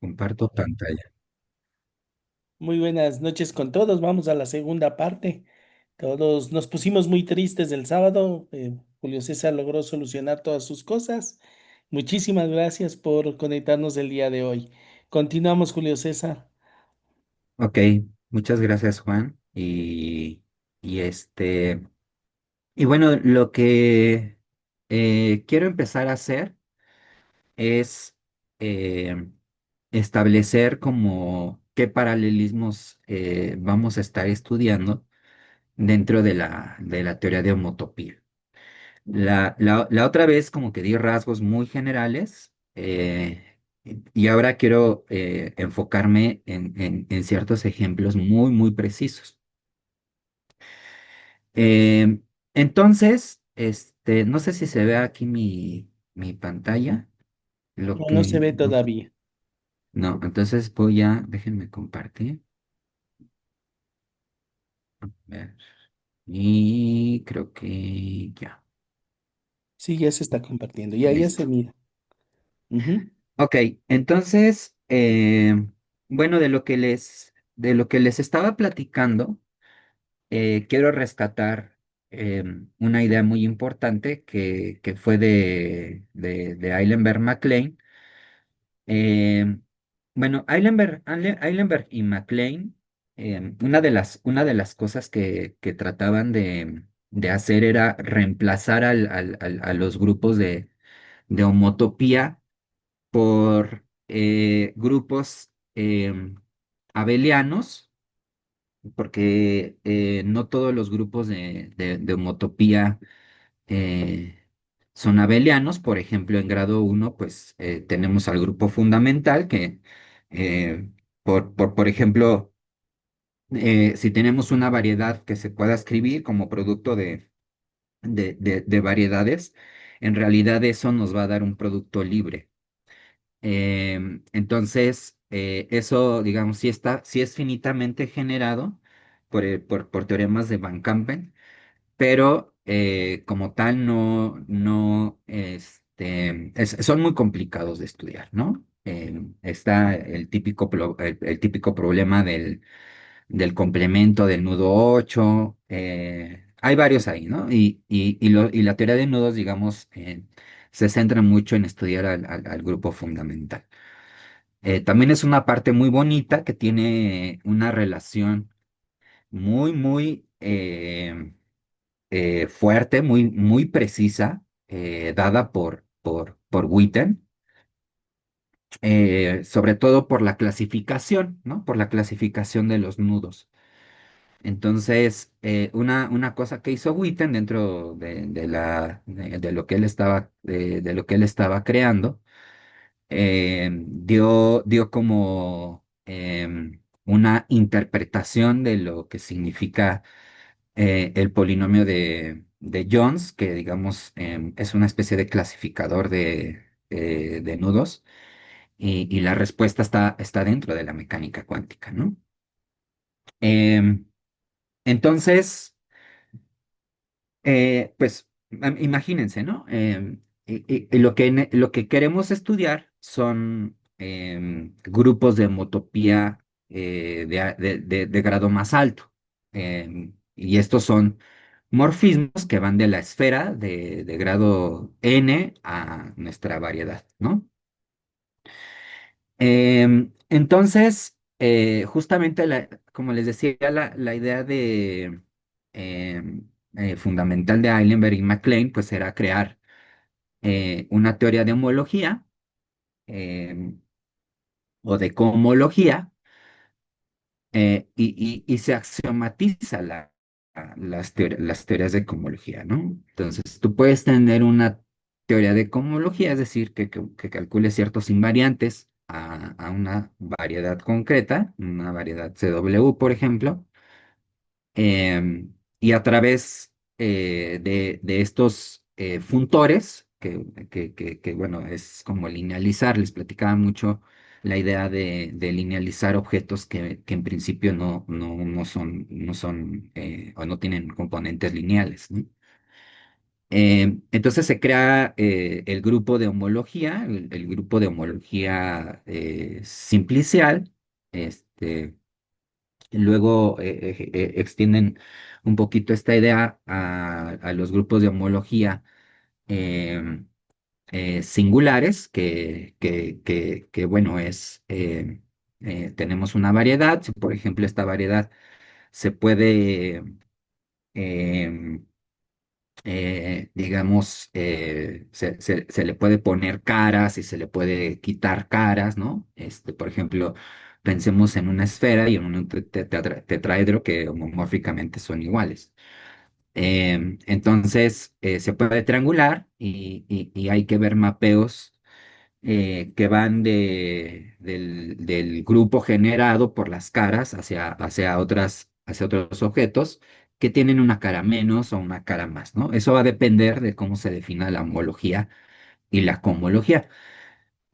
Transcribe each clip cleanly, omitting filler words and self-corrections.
Comparto pantalla. Muy buenas noches con todos. Vamos a la segunda parte. Todos nos pusimos muy tristes el sábado. Julio César logró solucionar todas sus cosas. Muchísimas gracias por conectarnos el día de hoy. Continuamos, Julio César. Ok, muchas gracias, Juan. Y y bueno, lo que quiero empezar a hacer es eh, establecer como qué paralelismos vamos a estar estudiando dentro de la teoría de homotopía. La otra vez como que di rasgos muy generales y ahora quiero enfocarme en ciertos ejemplos muy precisos. Eh, entonces, no sé si se ve aquí mi pantalla, lo No, no se que ve todavía. no, entonces déjenme compartir. A ver, y creo que ya, Sí, ya se está compartiendo. Ya se listo. mira. Ujú. Ok, entonces, bueno, de lo que les estaba platicando, quiero rescatar una idea muy importante que fue de Eilenberg MacLean. Eh, bueno, Eilenberg y MacLean, una de las cosas que trataban de hacer era reemplazar a los grupos de homotopía por grupos abelianos, porque no todos los grupos de homotopía eh, son abelianos. Por ejemplo, en grado uno pues tenemos al grupo fundamental que, por ejemplo, si tenemos una variedad que se pueda escribir como producto de variedades, en realidad eso nos va a dar un producto libre. Entonces, eso, digamos, sí es finitamente generado por teoremas de Van Kampen, pero como tal son muy complicados de estudiar, ¿no? Está el típico problema del complemento del nudo 8. Hay varios ahí, ¿no? Y la teoría de nudos, digamos, se centra mucho en estudiar al grupo fundamental. También es una parte muy bonita que tiene una relación muy fuerte, muy precisa, dada por Witten, sobre todo por la clasificación, ¿no? Por la clasificación de los nudos. Entonces, una cosa que hizo Witten dentro de lo que él de lo que él estaba creando, dio como una interpretación de lo que significa el polinomio de Jones, que digamos es una especie de clasificador de nudos, y la respuesta está dentro de la mecánica cuántica, ¿no? Em, entonces, pues imagínense, ¿no? Y lo que queremos estudiar son grupos de homotopía de grado más alto. Y estos son morfismos que van de la esfera de grado n a nuestra variedad, ¿no? Entonces, justamente, como les decía, la idea fundamental de Eilenberg y MacLean, pues era crear una teoría de homología em, o de cohomología, y se axiomatiza las teorías de cohomología, ¿no? Entonces, tú puedes tener una teoría de cohomología, es decir, que calcule ciertos invariantes a una variedad concreta, una variedad CW, por ejemplo, y a través de estos funtores, bueno, es como linealizar. Les platicaba mucho la idea de linealizar objetos que en principio no son o no tienen componentes lineales, ¿no? Entonces se crea el grupo de homología, el grupo de homología simplicial. Este, Luego extienden un poquito esta idea a los grupos de homología em, singulares, bueno, tenemos una variedad. Si, por ejemplo, esta variedad se puede, em, digamos, se le puede poner caras y se le puede quitar caras, ¿no? Por ejemplo, pensemos en una esfera y en un tetraedro que homomórficamente son iguales. Entonces, se puede triangular y hay que ver mapeos que van del grupo generado por las caras hacia otros objetos que tienen una cara menos o una cara más, ¿no? Eso va a depender de cómo se defina la homología y la cohomología.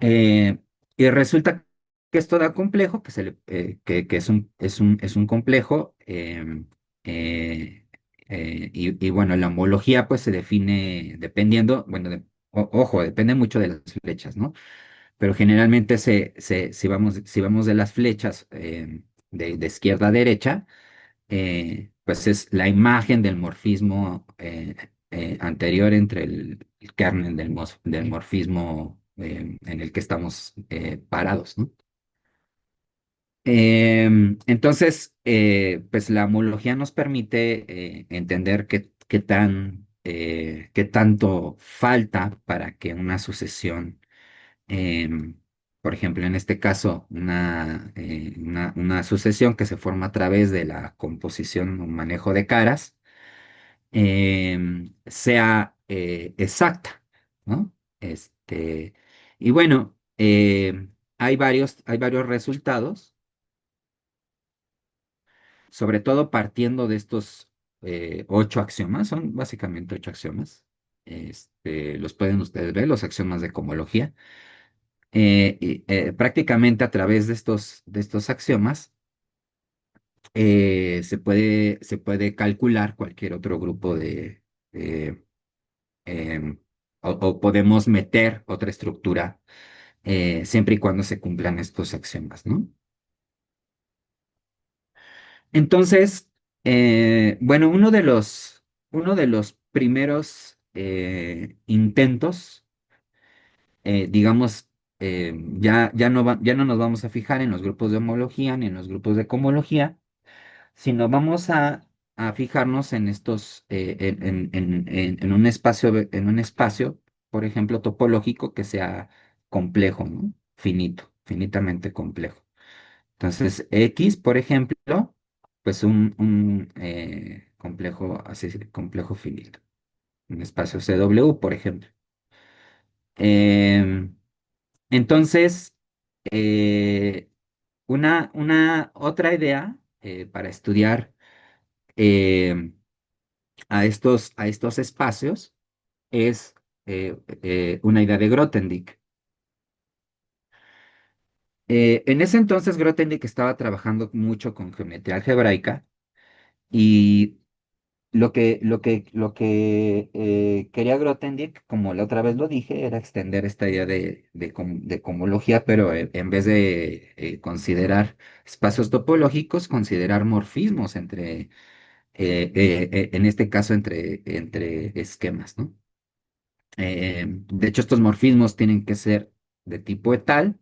Eh, y resulta que esto da complejo, que es un complejo, y bueno, la homología pues se define dependiendo, bueno, ojo, depende mucho de las flechas, ¿no? Pero generalmente si vamos de las flechas de izquierda a derecha, pues es la imagen del morfismo anterior entre el kernel del morfismo en el que estamos parados, ¿no? Entonces, pues la homología nos permite entender qué tanto falta para que una sucesión, em, por ejemplo, en este caso, una sucesión que se forma a través de la composición o manejo de caras, sea exacta, ¿no? Y bueno, hay varios resultados, sobre todo partiendo de estos 8 axiomas. Son básicamente 8 axiomas. Los pueden ustedes ver, los axiomas de cohomología. Prácticamente a través de estos axiomas se puede calcular cualquier otro grupo eh, em, o podemos meter otra estructura siempre y cuando se cumplan estos axiomas, ¿no? Entonces, bueno, uno de los primeros intentos, digamos, ya no nos vamos a fijar en los grupos de homología ni en los grupos de cohomología, sino vamos a fijarnos en estos, en un espacio, por ejemplo, topológico que sea complejo, ¿no? Finitamente complejo. Entonces, X, por ejemplo, pues un complejo, así, complejo finito. Un espacio CW, por ejemplo. Em, entonces, eh, una otra idea para estudiar em, a estos espacios es una idea de Grothendieck. En ese entonces Grothendieck estaba trabajando mucho con geometría algebraica y lo que quería Grothendieck, como la otra vez lo dije, era extender esta idea de cohomología, pero en vez de considerar espacios topológicos, considerar morfismos en este caso, entre esquemas, ¿no? De hecho, estos morfismos tienen que ser de tipo etal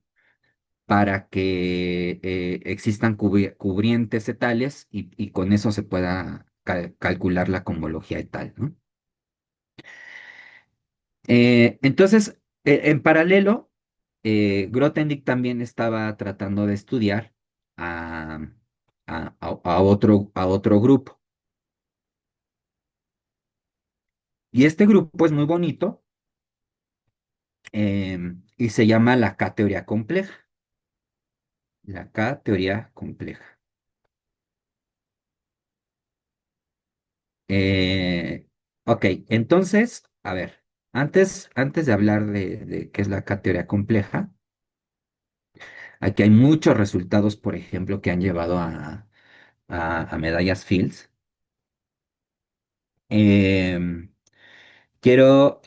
para que existan cubrientes etales y con eso se pueda calcular la cohomología etal, ¿no? Entonces, en paralelo, Grothendieck también estaba tratando de estudiar a, a otro grupo. Y este grupo es muy bonito y se llama la K-teoría compleja. La K-teoría compleja. Eh, ok, entonces, a ver, antes de hablar de qué es la K-teoría compleja, aquí hay muchos resultados, por ejemplo, que han llevado a medallas Fields. Em, quiero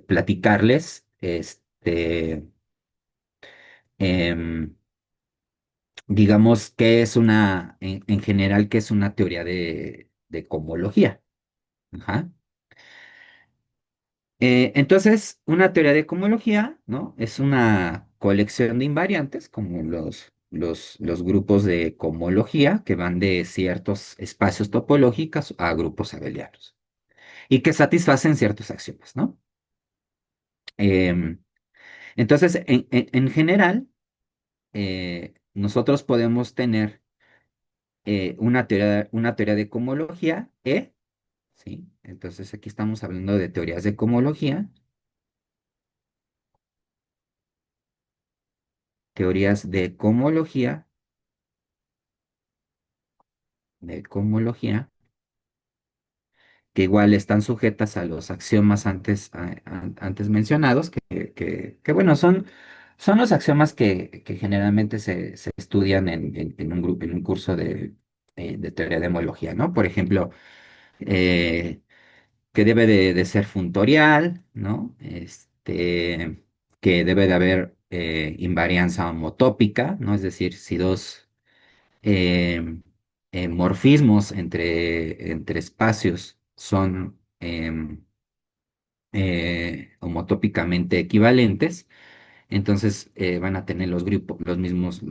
platicarles, em, digamos, qué es en general, qué es una teoría de cohomología. Ajá. Entonces, una teoría de cohomología, ¿no? Es una colección de invariantes, como los grupos de cohomología, que van de ciertos espacios topológicos a grupos abelianos, y que satisfacen ciertos axiomas, ¿no? Em, entonces, en general, nosotros podemos tener una teoría de cohomología E, ¿sí? Entonces, aquí estamos hablando de teorías de cohomología, teorías de cohomología, que igual están sujetas a los axiomas antes mencionados, que, bueno, son los axiomas que generalmente se estudian en un grupo, en un curso de teoría de homología, ¿no? Por ejemplo, eh, que debe de ser funtorial, ¿no? Que debe de haber invarianza homotópica, ¿no? Es decir, si dos eh, morfismos entre espacios son homotópicamente equivalentes, entonces van a tener los mismos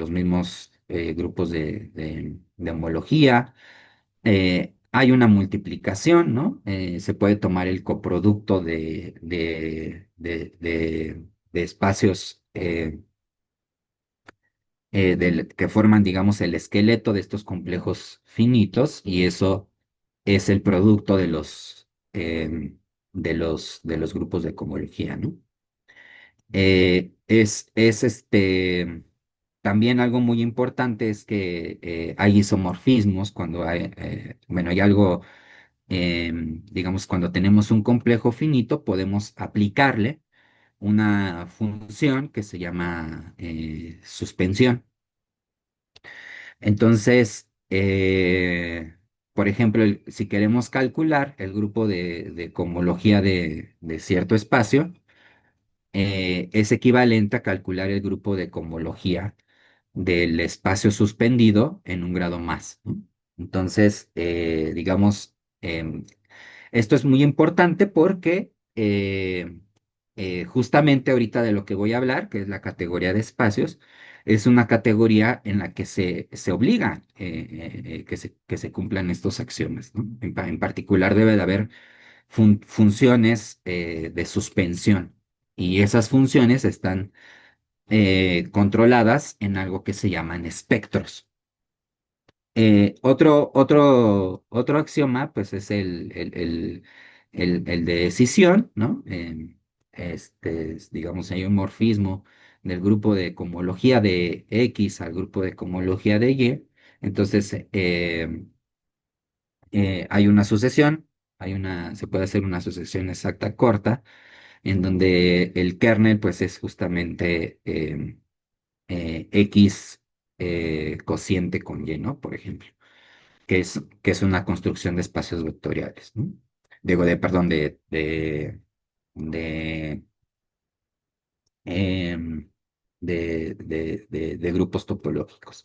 grupos de homología. Hay una multiplicación, ¿no? Se puede tomar el coproducto de espacios que forman, digamos, el esqueleto de estos complejos finitos, y eso es el producto de los grupos de cohomología, ¿no? También algo muy importante es que hay isomorfismos cuando bueno, hay algo, digamos, cuando tenemos un complejo finito, podemos aplicarle una función que se llama suspensión. Entonces, por ejemplo, si queremos calcular el grupo de cohomología de cierto espacio, es equivalente a calcular el grupo de cohomología del espacio suspendido en un grado más, ¿no? Entonces, digamos, esto es muy importante porque justamente ahorita de lo que voy a hablar, que es la categoría de espacios, es una categoría en la que se obliga que se cumplan estos axiomas, ¿no? En particular debe de haber funciones de suspensión, y esas funciones están controladas en algo que se llaman espectros. Otro axioma, pues, es el de decisión, ¿no? Digamos, hay un morfismo del grupo de cohomología de X al grupo de cohomología de Y. Entonces, hay una sucesión, se puede hacer una sucesión exacta corta, en donde el kernel, pues, es justamente X cociente con Y, ¿no? Por ejemplo, que es una construcción de espacios vectoriales, ¿no? Perdón, de, em, de grupos topológicos.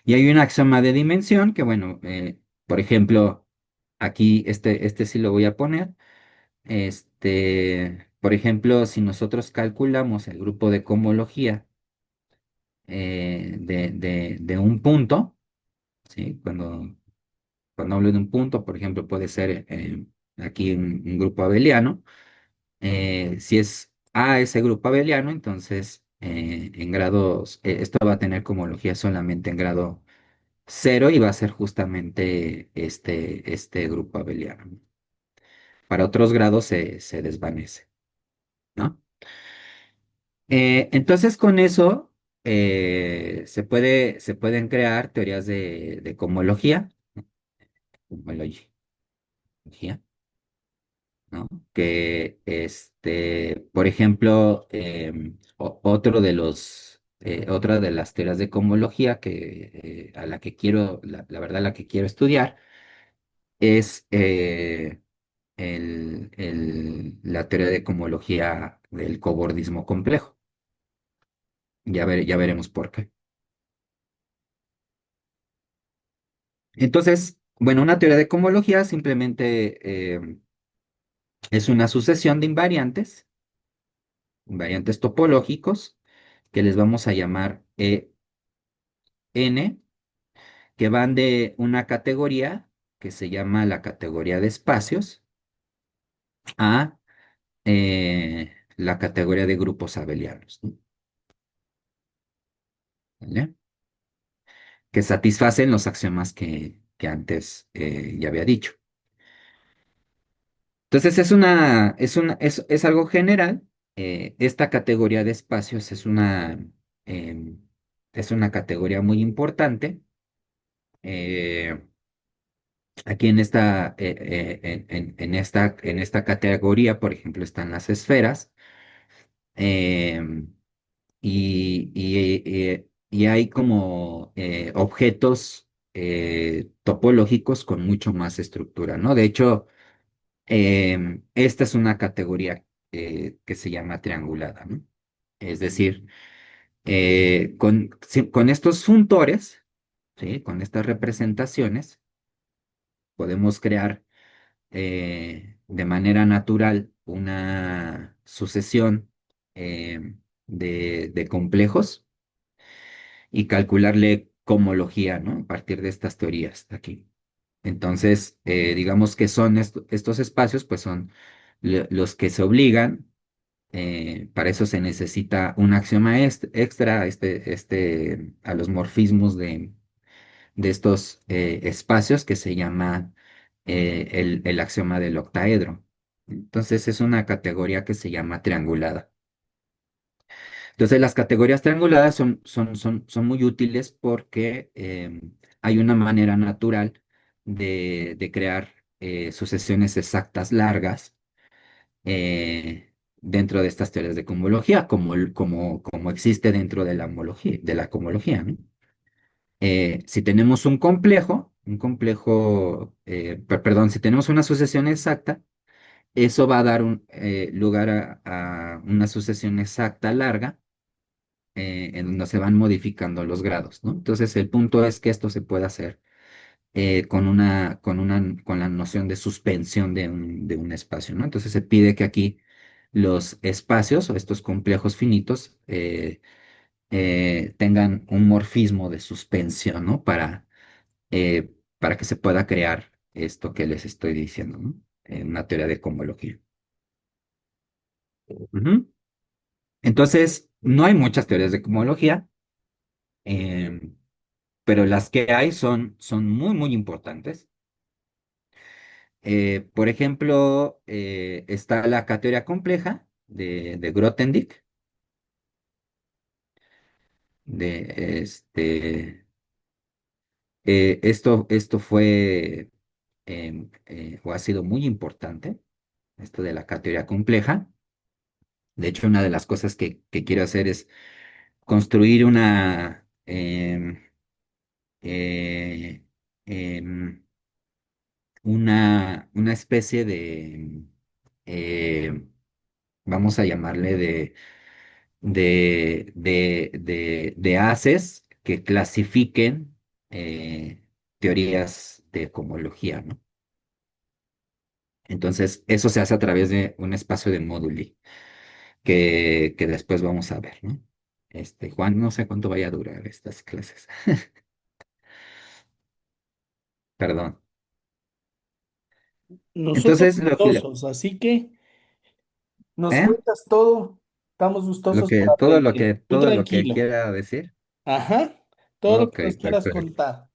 Y hay un axioma de dimensión que, bueno, por ejemplo, aquí este sí lo voy a poner. Por ejemplo, si nosotros calculamos el grupo de cohomología de un punto, ¿sí? Cuando hablo de un punto, por ejemplo, puede ser aquí un grupo abeliano. Si es A ese grupo abeliano, entonces esto va a tener cohomología solamente en grado cero, y va a ser justamente este grupo abeliano. Para otros grados se desvanece, ¿no? Entonces, con eso se pueden crear teorías de cohomología, ¿no? Que, por ejemplo, otra de las teorías de cohomología a la que quiero, la verdad, la que quiero estudiar es la teoría de cohomología del cobordismo complejo. Ya veremos por qué. Entonces, bueno, una teoría de cohomología simplemente es una sucesión de invariantes topológicos, que les vamos a llamar N, que van de una categoría que se llama la categoría de espacios a la categoría de grupos abelianos, ¿no? ¿Vale? Que satisfacen los axiomas que antes ya había dicho. Entonces es algo general. Esta categoría de espacios em, es una categoría muy importante. Eh, Aquí en esta categoría, por ejemplo, están las esferas. em, y hay como objetos topológicos con mucho más estructura, ¿no? De hecho, esta es una categoría que se llama triangulada, ¿no? Es decir, con estos funtores, ¿sí? Con estas representaciones, podemos crear de manera natural una sucesión de complejos y calcularle cohomología, ¿no? A partir de estas teorías aquí. Entonces, digamos que son estos espacios, pues son los que se obligan. Para eso se necesita un axioma extra a los morfismos de estos espacios que se llama el axioma del octaedro. Entonces, es una categoría que se llama triangulada. Entonces, las categorías trianguladas son muy útiles porque hay una manera natural de crear sucesiones exactas largas dentro de estas teorías de cohomología, como existe dentro de la homología, de la cohomología, ¿no? Si tenemos perdón, si tenemos una sucesión exacta, eso va a dar lugar a una sucesión exacta larga en donde se van modificando los grados, ¿no? Entonces, el punto es que esto se puede hacer con la noción de suspensión de un espacio, ¿no? Entonces, se pide que aquí los espacios o estos complejos finitos tengan un morfismo de suspensión, ¿no? Para que se pueda crear esto que les estoy diciendo, ¿no? Una teoría de cohomología. Ujú. Entonces, no hay muchas teorías de cohomología, em, pero las que hay son muy, muy importantes. Por ejemplo, está la categoría compleja de Grothendieck, de esto fue o ha sido muy importante, esto de la categoría compleja. De hecho, una de las cosas que quiero hacer es construir eh, em, una especie eh, vamos a llamarle de haces que clasifiquen teorías de cohomología, ¿no? Entonces, eso se hace a través de un espacio de móduli que después vamos a ver, ¿no? Juan, no sé cuánto vaya a durar estas clases. Perdón. Nosotros Entonces, gustosos, así que nos ¿eh? cuentas todo. Estamos gustosos por aprender. Tú Todo lo que tranquilo. quiera decir. Ajá. Todo lo Ok, que nos quieras perfecto. contar.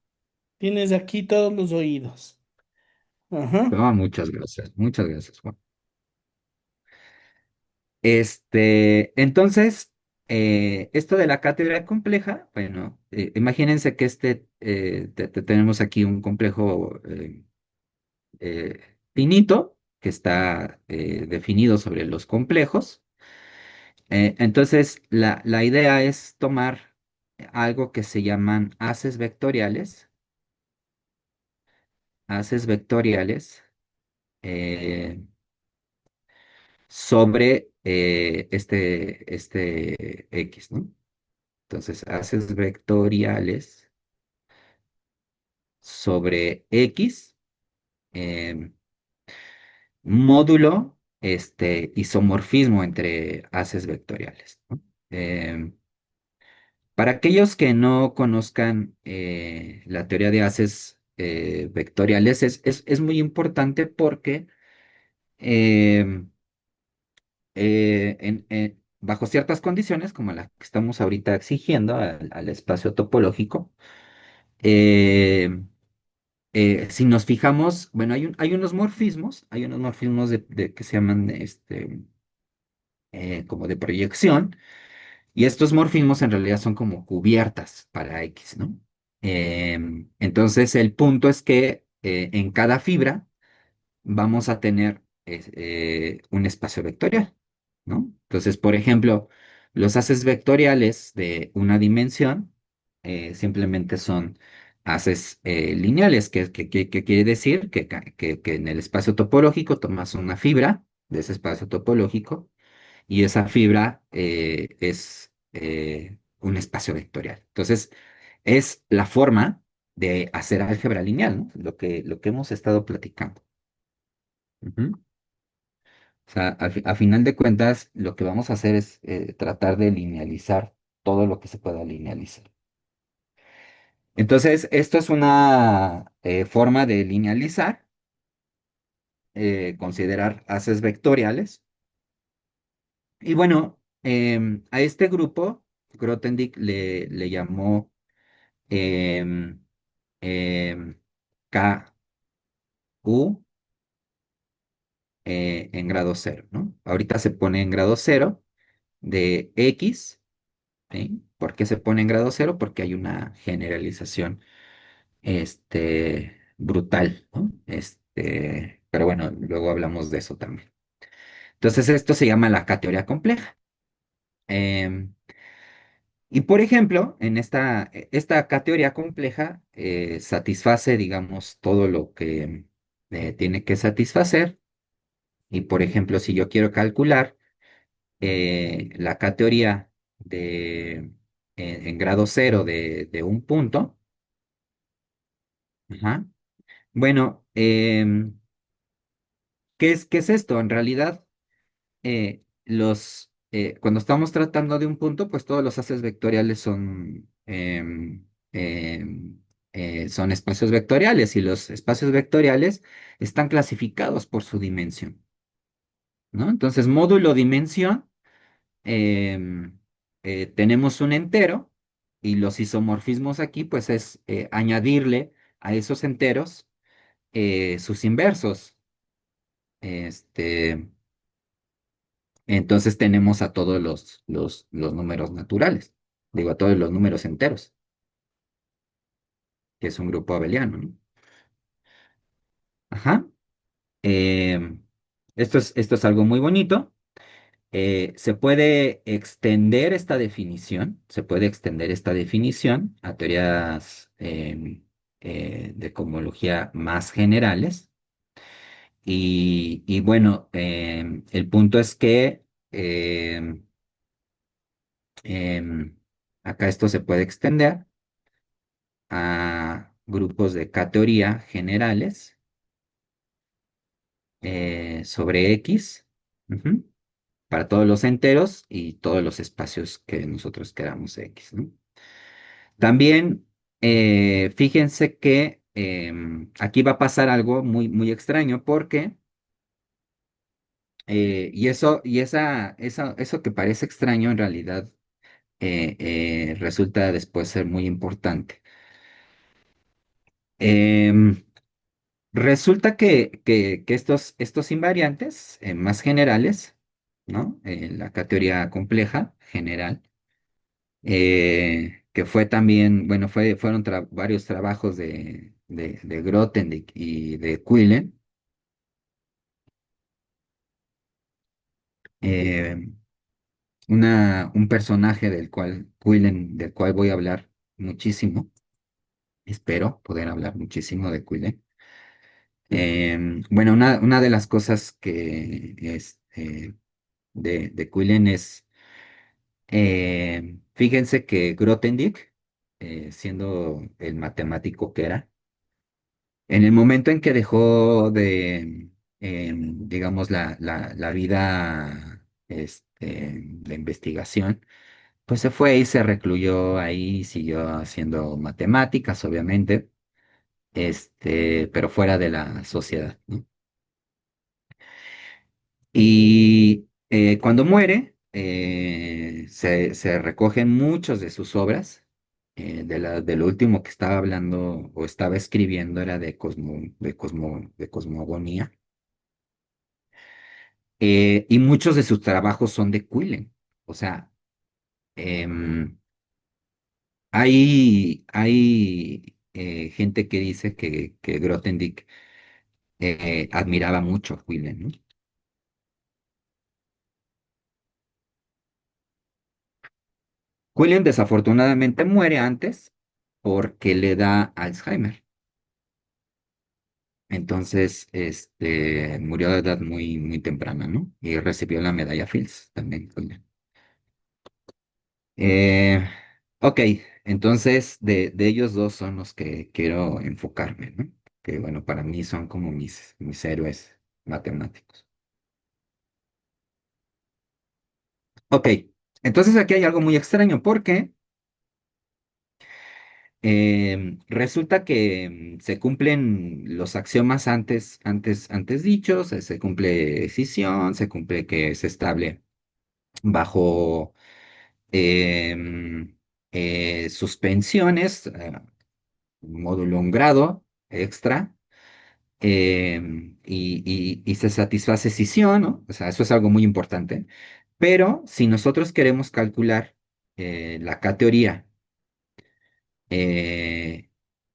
Tienes aquí todos los oídos. Ajá. No, muchas gracias, Juan. Entonces, esto de la cátedra compleja, bueno, imagínense que tenemos aquí un complejo finito que está definido sobre los complejos. Entonces, la idea es tomar algo que se llaman haces vectoriales eh, sobre este X, ¿no? Entonces, haces vectoriales sobre X, eh, módulo, isomorfismo entre haces vectoriales, ¿no? Para aquellos que no conozcan la teoría de haces vectoriales, es muy importante porque em, bajo ciertas condiciones, como la que estamos ahorita exigiendo al espacio topológico, eh, si nos fijamos, bueno, hay unos morfismos que se llaman como de proyección, y estos morfismos en realidad son como cubiertas para X, ¿no? Entonces, el punto es que en cada fibra vamos a tener un espacio vectorial, ¿no? Entonces, por ejemplo, los haces vectoriales de una dimensión simplemente son haces lineales, que quiere decir que en el espacio topológico tomas una fibra de ese espacio topológico y esa fibra es un espacio vectorial. Entonces, es la forma de hacer álgebra lineal, ¿no? Lo que hemos estado platicando. Ujú. O sea, a final de cuentas, lo que vamos a hacer es tratar de linealizar todo lo que se pueda linealizar. Entonces, esto es una forma de linealizar, considerar haces vectoriales. Y bueno, a este grupo, Grothendieck le llamó em, em, KU en grado cero, ¿no? Ahorita se pone en grado cero de X. ¿Sí? ¿Por qué se pone en grado cero? Porque hay una generalización brutal, ¿no? Pero bueno, luego hablamos de eso también. Entonces, esto se llama la K-teoría compleja. Em, y por ejemplo, en esta K-teoría compleja satisface, digamos, todo lo que tiene que satisfacer. Y por ejemplo, si yo quiero calcular la K-teoría en grado cero de un punto. Ajá. Bueno, ¿qué es esto? En realidad, cuando estamos tratando de un punto, pues todos los haces vectoriales son espacios vectoriales y los espacios vectoriales están clasificados por su dimensión, ¿no? Entonces, módulo dimensión, tenemos un entero y los isomorfismos aquí, pues es añadirle a esos enteros sus inversos. Este, entonces tenemos a todos los números naturales, digo, a todos los números enteros, que es un grupo abeliano, ¿no? Ajá. Esto es algo muy bonito. Se puede extender esta definición, a teorías de cohomología más generales. Y bueno, el punto es que Em, acá esto se puede extender a grupos de categoría generales sobre X, ujú, para todos los enteros y todos los espacios que nosotros queramos X, ¿no? También fíjense que aquí va a pasar algo muy, muy extraño porque, eso que parece extraño en realidad resulta después ser muy importante. Em, Resulta que estos invariantes más generales, ¿no? La categoría compleja general, que fue también, bueno, fueron varios trabajos de Grothendieck y de Quillen, eh, un personaje del cual voy a hablar muchísimo, espero poder hablar muchísimo de Quillen. Bueno, una de las cosas que es de Quillen es, fíjense que Grothendieck, siendo el matemático que era, en el momento en que dejó de, digamos, la vida de investigación, pues se fue y se recluyó ahí, siguió haciendo matemáticas, obviamente, pero fuera de la sociedad, ¿no? Y cuando muere, se recogen muchos de sus obras. De lo último que estaba hablando o estaba escribiendo era de cosmogonía. Y muchos de sus trabajos son de Quillen. O sea, em, hay gente que dice que Grothendieck admiraba mucho a Quillen, ¿no? Quillen desafortunadamente muere antes porque le da Alzheimer. Entonces, murió de edad muy, muy temprana, ¿no? Y recibió la medalla Fields también, Quillen. Eh, ok, entonces de ellos dos son los que quiero enfocarme, ¿no? Que bueno, para mí son como mis héroes matemáticos. Ok, entonces aquí hay algo muy extraño porque resulta que se cumplen los axiomas antes dichos, se cumple escisión, se cumple que es estable bajo em, suspensiones, módulo un grado extra, y se satisface escisión, ¿no? O sea, eso es algo muy importante. Pero si nosotros queremos calcular la K-teoría eh,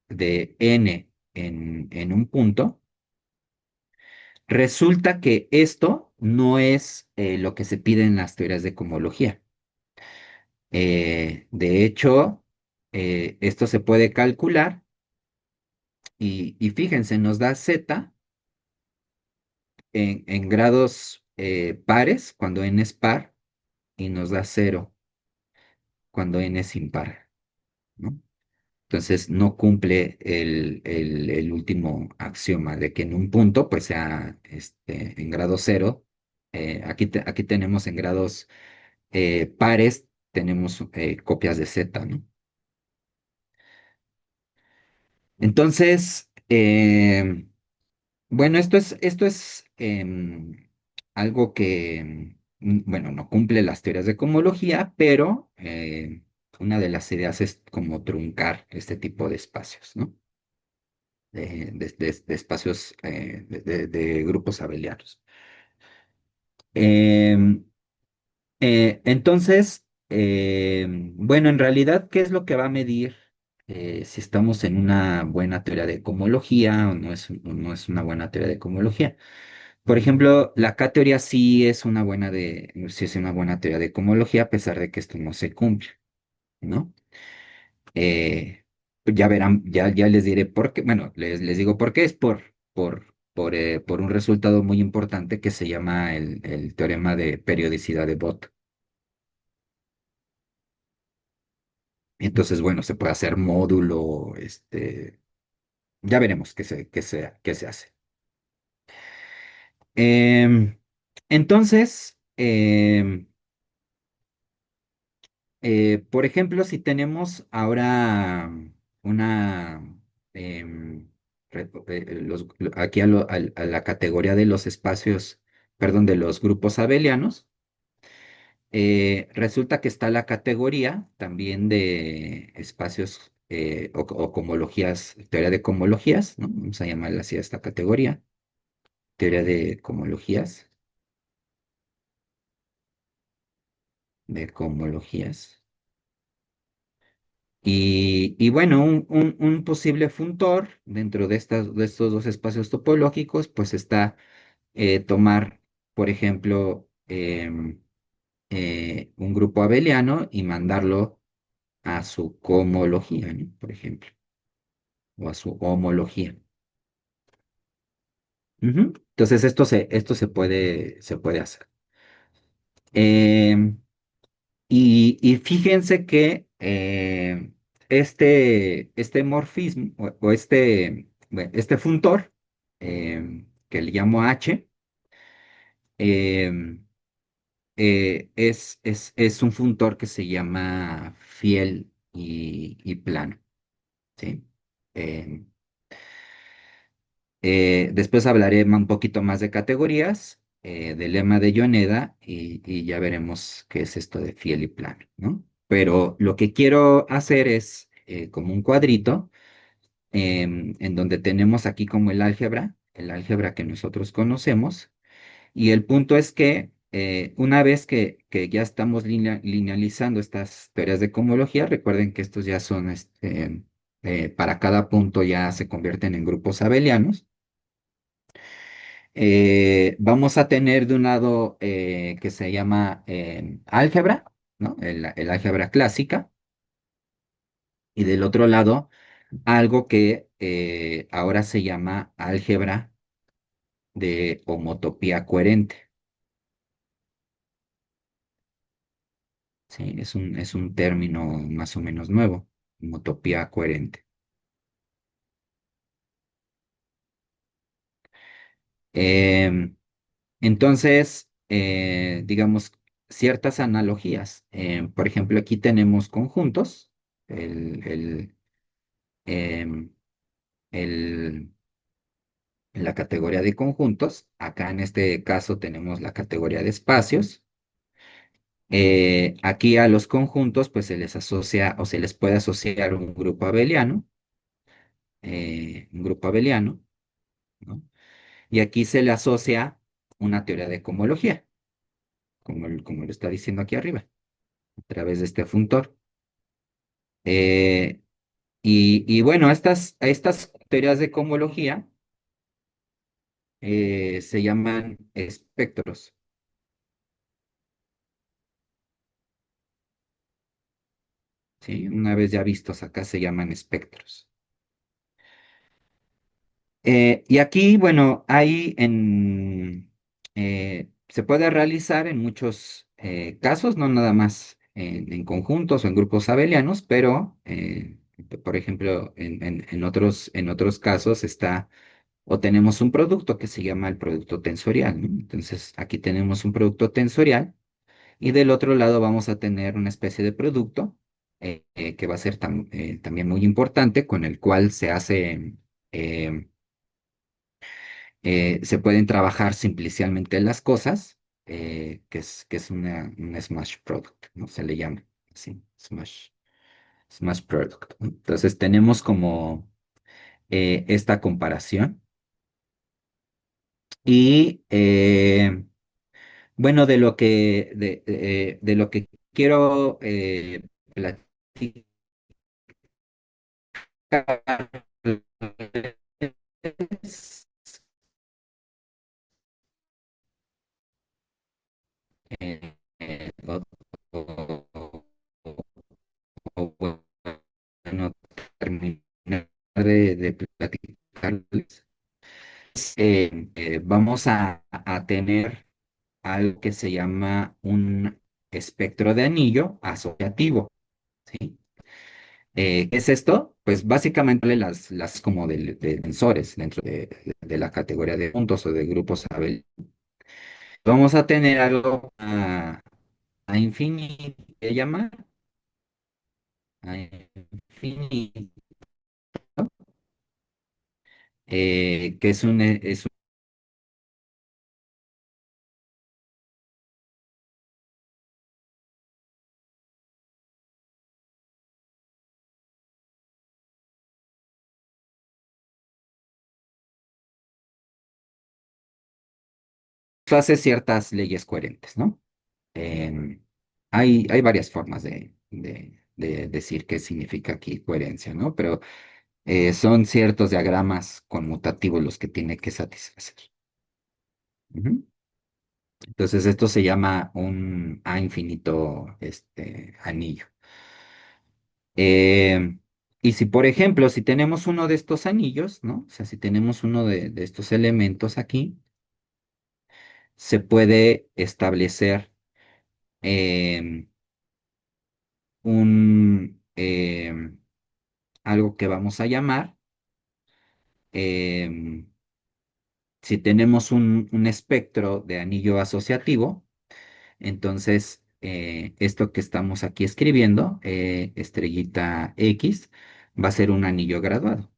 de n en un punto, resulta que esto no es lo que se pide en las teorías de cohomología. De hecho, esto se puede calcular y fíjense, nos da z en grados pares cuando n es par y nos da cero cuando n es impar, ¿no? Entonces no cumple el último axioma de que en un punto pues sea en grado cero. Aquí tenemos en grados pares, tenemos copias de z, ¿no? Entonces, bueno, esto es algo que, bueno, no cumple las teorías de cohomología, pero una de las ideas es como truncar este tipo de espacios, ¿no? De espacios de grupos abelianos. Em, entonces, bueno, en realidad, ¿qué es lo que va a medir si estamos en una buena teoría de cohomología o no es una buena teoría de cohomología? Por ejemplo, la K-teoría sí es una buena teoría de cohomología, a pesar de que esto no se cumple, ¿no? Eh, ya verán, ya les diré por qué. Bueno, les digo por qué. Es por un resultado muy importante que se llama el teorema de periodicidad de Bott. Entonces, bueno, se puede hacer módulo, ya veremos qué se hace. Em, entonces, por ejemplo, si tenemos ahora una, em, aquí a la categoría de los espacios, perdón, de los grupos abelianos, resulta que está la categoría también de espacios o cohomologías, teoría de cohomologías, ¿no? Vamos a llamarla así a esta categoría, teoría de cohomologías. Y bueno, un posible funtor dentro de estos dos espacios topológicos, pues está tomar, por ejemplo, un grupo abeliano y mandarlo a su cohomología, ¿no? Por ejemplo, o a su homología. Ujú. Entonces esto se puede hacer. Em, y fíjense que este morfismo o bueno, este funtor, que le llamo H, em, es un funtor que se llama fiel y plano, ¿sí? Em, Después hablaré un poquito más de categorías, del lema de Yoneda y ya veremos qué es esto de fiel y plano, ¿no? Pero lo que quiero hacer es como un cuadrito en donde tenemos aquí como el álgebra que nosotros conocemos, y el punto es que una vez que ya estamos linealizando estas teorías de cohomología, recuerden que estos ya son, para cada punto ya se convierten en grupos abelianos. Vamos a tener de un lado que se llama álgebra, ¿no? El álgebra clásica, y del otro lado algo que ahora se llama álgebra de homotopía coherente, ¿sí? Es un término más o menos nuevo, homotopía coherente. Em, entonces, digamos, ciertas analogías. Por ejemplo, aquí tenemos conjuntos. El, el, em, el- en la categoría de conjuntos. Acá en este caso tenemos la categoría de espacios. Aquí a los conjuntos pues se les asocia o se les puede asociar un grupo abeliano, ¿no? Y aquí se le asocia una teoría de cohomología, como lo está diciendo aquí arriba, a través de este funtor. Eh, y bueno, estas teorías de cohomología se llaman espectros. ¿Sí? Una vez ya vistos acá se llaman espectros. Y aquí, bueno, se puede realizar en muchos casos, no nada más en conjuntos o en grupos abelianos, pero, por ejemplo, en otros casos o tenemos un producto que se llama el producto tensorial, ¿no? Entonces, aquí tenemos un producto tensorial y del otro lado vamos a tener una especie de producto que va a ser también muy importante, con el cual eh, se pueden trabajar simplicialmente las cosas, que es un smash product, ¿no? Se le llama así, smash product, ¿no? Entonces tenemos como esta comparación y bueno, de lo que quiero platicar es, o, o- o, bueno, terminar de platicarles, vamos a tener algo que se llama un espectro de anillo asociativo, ¿sí? ¿Qué es esto? Pues básicamente las como de tensores dentro de la categoría de puntos o de grupos Abel. Vamos a tener algo a infinito, ¿se llama? A infinito, que es hace ciertas leyes coherentes, ¿no? Em, hay varias formas de decir qué significa aquí coherencia, ¿no? Pero son ciertos diagramas conmutativos los que tiene que satisfacer. Ujú. Entonces, esto se llama un A infinito anillo. Y si, por ejemplo, si tenemos uno de estos anillos, ¿no? O sea, si tenemos uno de estos elementos aquí, se puede establecer em, algo que vamos a llamar, em, si tenemos un espectro de anillo asociativo, entonces esto que estamos aquí escribiendo, estrellita X, va a ser un anillo graduado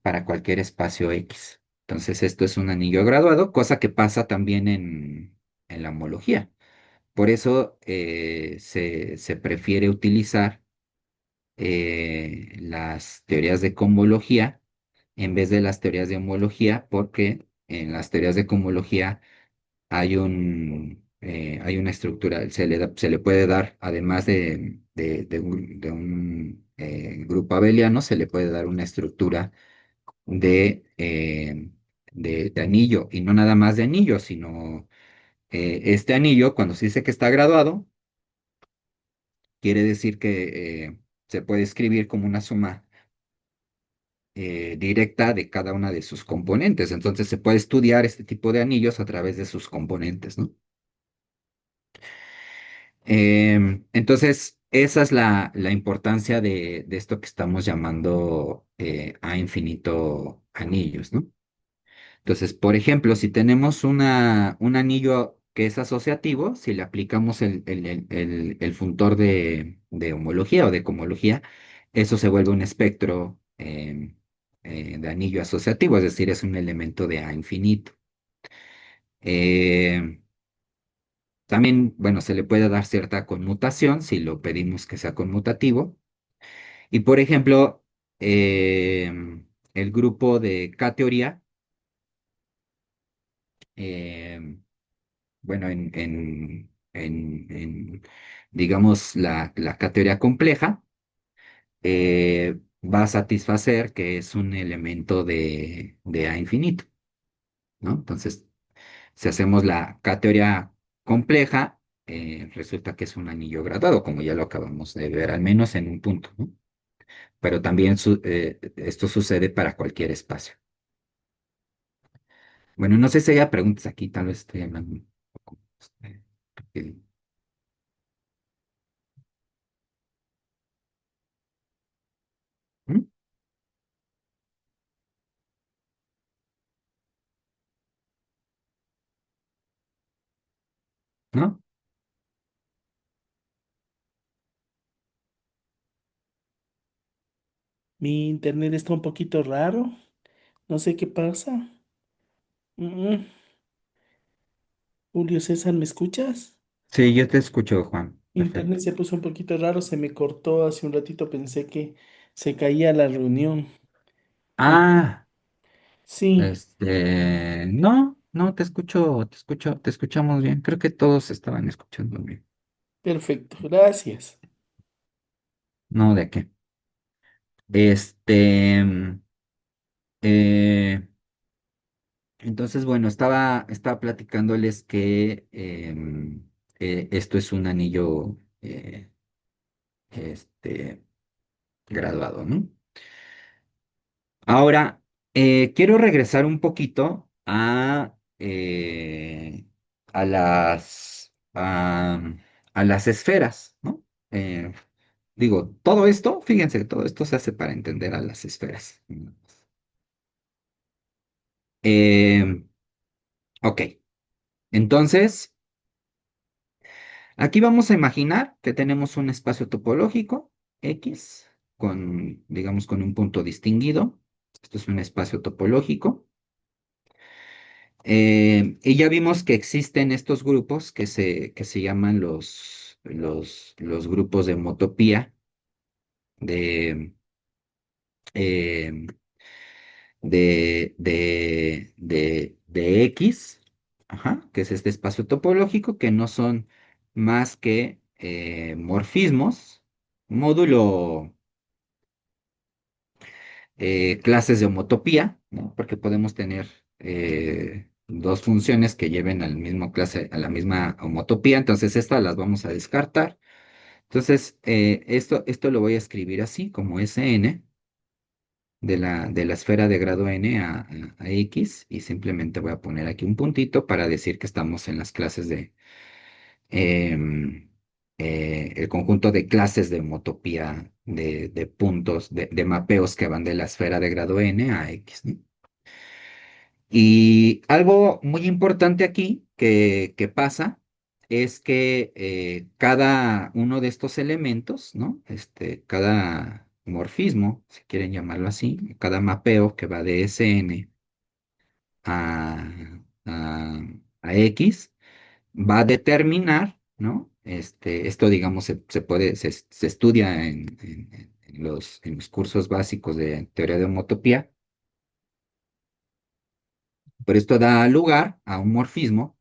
para cualquier espacio X. Entonces esto es un anillo graduado, cosa que pasa también en la homología. Por eso se prefiere utilizar las teorías de cohomología en vez de las teorías de homología, porque en las teorías de cohomología hay una estructura, se le puede dar, además de un grupo abeliano, se le puede dar una estructura de anillo, y no nada más de anillo, sino este anillo, cuando se dice que está graduado, quiere decir que se puede escribir como una suma directa de cada una de sus componentes. Entonces se puede estudiar este tipo de anillos a través de sus componentes, ¿no? Entonces, esa es la importancia de esto que estamos llamando a infinito anillos, ¿no? Entonces, por ejemplo, si tenemos un anillo que es asociativo, si le aplicamos el funtor de homología o de cohomología, eso se vuelve un espectro de anillo asociativo, es decir, es un elemento de A infinito. Eh, También, bueno, se le puede dar cierta conmutación si lo pedimos que sea conmutativo. Y, por ejemplo, el grupo de K-teoría, eh, bueno, digamos, la categoría compleja, va a satisfacer que es un elemento de A infinito, ¿no? Entonces, si hacemos la categoría compleja, resulta que es un anillo graduado, como ya lo acabamos de ver, al menos en un punto, ¿no? Pero también esto sucede para cualquier espacio. Bueno, no sé si haya preguntas aquí, tal vez estoy hablando un poco. Eh, ¿Mm? ¿No? Mi internet está un poquito raro. No sé qué pasa. Mm, Julio César, ¿me escuchas? Sí, yo te escucho, Juan. Mi internet Perfecto. se puso un poquito raro, se me cortó hace un ratito, pensé que se caía la reunión. Eh, Ah, sí, no, no, te escuchamos bien. Creo que todos estaban escuchando bien. perfecto, gracias. No, ¿de qué? Este, eh, entonces, bueno, estaba platicándoles que esto es un anillo, este, graduado, ¿no? Ahora, quiero regresar un poquito a las esferas, ¿no? Eh, Digo, todo esto, fíjense, todo esto se hace para entender a las esferas. Eh, ok, entonces, aquí vamos a imaginar que tenemos un espacio topológico X digamos, con un punto distinguido. Esto es un espacio topológico. Y ya vimos que existen estos grupos que se llaman los grupos de homotopía de, eh, de X, ajá, que es este espacio topológico, que no son más que morfismos, módulo, clases de homotopía, ¿no? Porque podemos tener dos funciones que lleven al mismo clase, a la misma homotopía, entonces estas las vamos a descartar. Entonces, esto lo voy a escribir así, como Sn de la esfera de grado n a x, y simplemente voy a poner aquí un puntito para decir que estamos en las clases de em, el conjunto de clases de homotopía de puntos, de mapeos que van de la esfera de grado n a x, ¿no? Y algo muy importante aquí que pasa es que cada uno de estos elementos, ¿no? Cada morfismo, si quieren llamarlo así, cada mapeo que va de Sn a, a, a X, va a determinar, ¿no? Esto, digamos, se estudia en los cursos básicos de teoría de homotopía, pero esto da lugar a un morfismo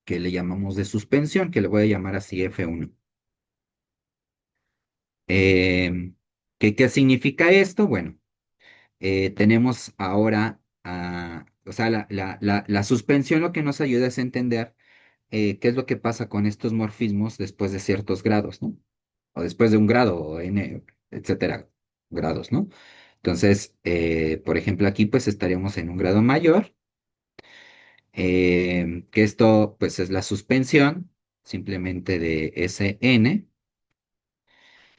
que le llamamos de suspensión, que le voy a llamar así F1. ¿Qué significa esto? Bueno, tenemos ahora, o sea, la suspensión lo que nos ayuda es entender qué es lo que pasa con estos morfismos después de ciertos grados, ¿no? O después de un grado, o n, etcétera, grados, ¿no? Entonces, por ejemplo, aquí pues estaríamos en un grado mayor, que esto pues es la suspensión simplemente de Sn,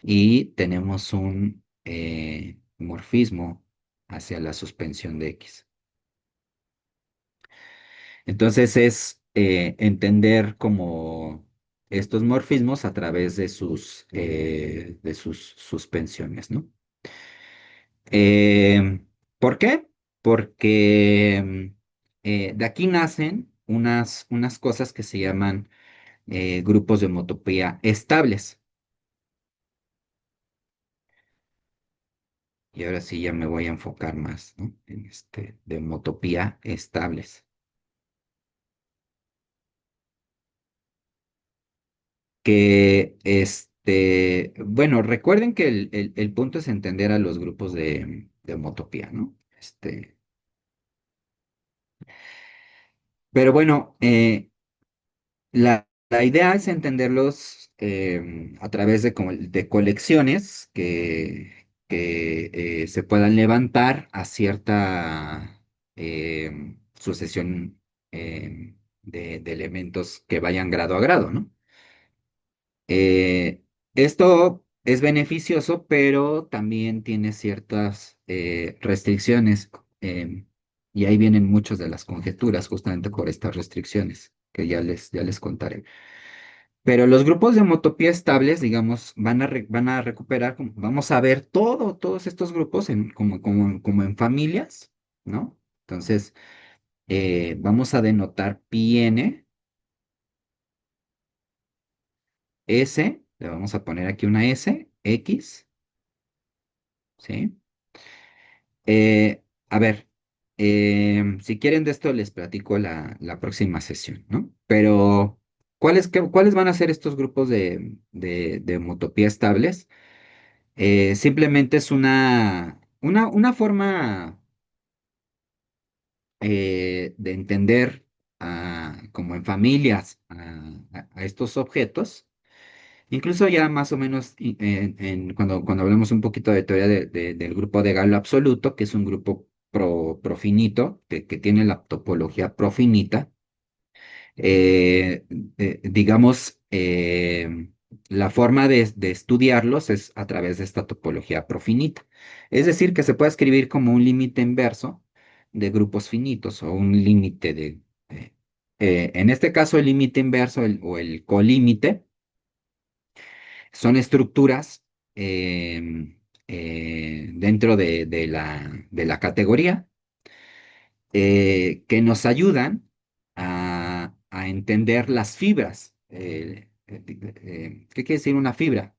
y tenemos un morfismo hacia la suspensión de X. Entonces es entender como estos morfismos a través de sus suspensiones, ¿no? Eh, ¿Por qué? Porque de aquí nacen unas cosas que se llaman grupos de homotopía estables. Y ahora sí ya me voy a enfocar más, ¿no? En de homotopía estables. Bueno, recuerden que el punto es entender a los grupos de homotopía, ¿no? Pero bueno, la idea es entenderlos a través de colecciones que se puedan levantar a cierta sucesión de elementos que vayan grado a grado, ¿no? Esto es beneficioso, pero también tiene ciertas restricciones, y ahí vienen muchas de las conjeturas justamente por estas restricciones que ya les contaré. Pero los grupos de homotopía estables, digamos, van a recuperar, vamos a ver todos estos grupos como en familias, ¿no? Entonces, vamos a denotar pi n, S, le vamos a poner aquí una S, X, ¿sí? A ver, si quieren de esto les platico la próxima sesión, ¿no? Pero, ¿cuáles van a ser estos grupos de homotopía estables? Simplemente es una forma de entender como en familias a estos objetos. Incluso ya más o menos cuando hablamos un poquito de teoría del grupo de Galo absoluto, que es un grupo profinito, que tiene la topología profinita, digamos, la forma de estudiarlos es a través de esta topología profinita. Es decir, que se puede escribir como un límite inverso de grupos finitos, o un límite en este caso el límite inverso o el colímite son estructuras dentro de la categoría, que nos ayudan a entender las fibras. ¿Qué quiere decir una fibra?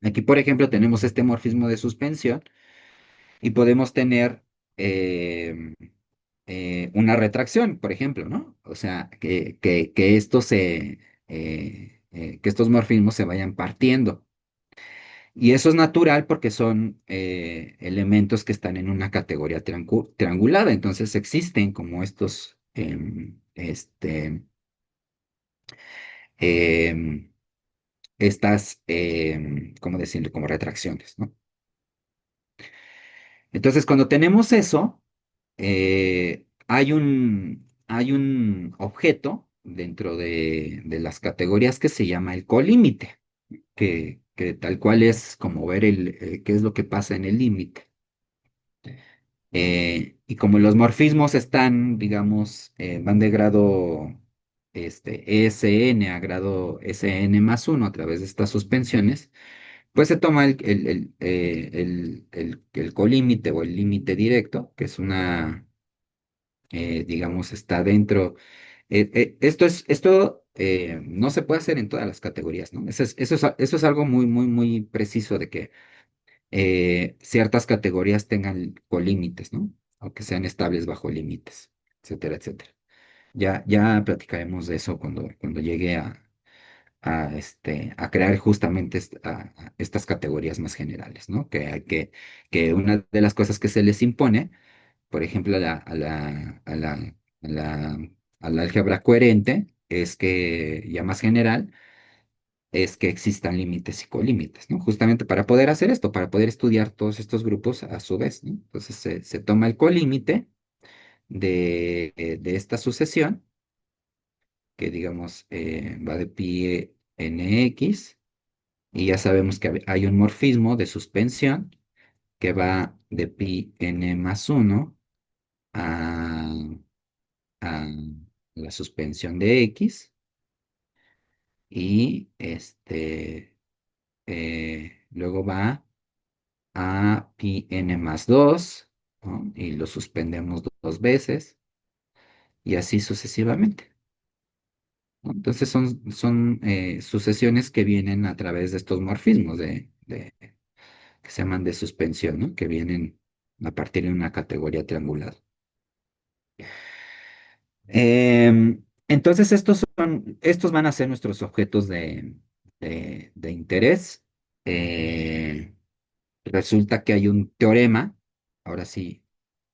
Aquí, por ejemplo, tenemos este morfismo de suspensión y podemos tener una retracción, por ejemplo, ¿no? O sea, que estos morfismos se vayan partiendo. Y eso es natural porque son elementos que están en una categoría triangulada. Entonces existen como estos estas, ¿cómo decirlo? Como retracciones, ¿no? Entonces, cuando tenemos eso, hay un objeto dentro de las categorías que se llama el colímite, que tal cual es como ver qué es lo que pasa en el límite. Y como los morfismos están, digamos, van de grado ESN a grado SN+1 a través de estas suspensiones, pues se toma el colímite o el límite directo, que es digamos, está dentro. Esto no se puede hacer en todas las categorías, ¿no? Eso es algo muy, muy, muy preciso de que ciertas categorías tengan colímites, ¿no? O que sean estables bajo límites, etcétera, etcétera. Ya platicaremos de eso cuando llegue a crear justamente estas categorías más generales, ¿no? Que una de las cosas que se les impone, por ejemplo, a la álgebra coherente, es que, ya más general, es que existan límites y colímites, ¿no? Justamente para poder hacer esto, para poder estudiar todos estos grupos a su vez, ¿no? Entonces se toma el colímite de esta sucesión, que digamos va de pi nx, y ya sabemos que hay un morfismo de suspensión que va de pi n+1 a, a la suspensión de x, y luego va a pi n+2, ¿no? Y lo suspendemos dos veces, y así sucesivamente, ¿no? Entonces son sucesiones que vienen a través de estos morfismos que se llaman de suspensión, ¿no? Que vienen a partir de una categoría triangular. Entonces estos van a ser nuestros objetos de interés. Eh, Resulta que hay un teorema, ahora sí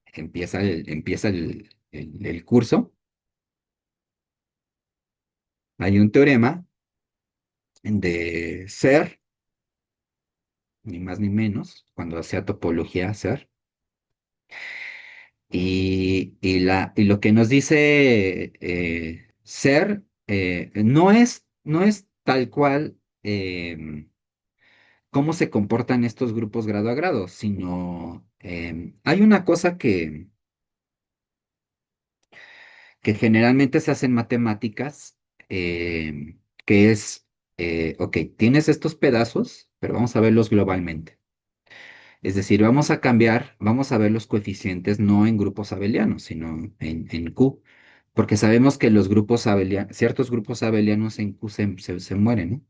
empieza el curso. Hay un teorema de ser, ni más ni menos, cuando hacía topología ser, y lo que nos dice ser no es tal cual cómo se comportan estos grupos grado a grado, sino hay una cosa que generalmente se hace en matemáticas, que es, ok, tienes estos pedazos, pero vamos a verlos globalmente. Es decir, vamos a ver los coeficientes no en grupos abelianos, sino en Q, porque sabemos que ciertos grupos abelianos en Q se mueren, ¿no?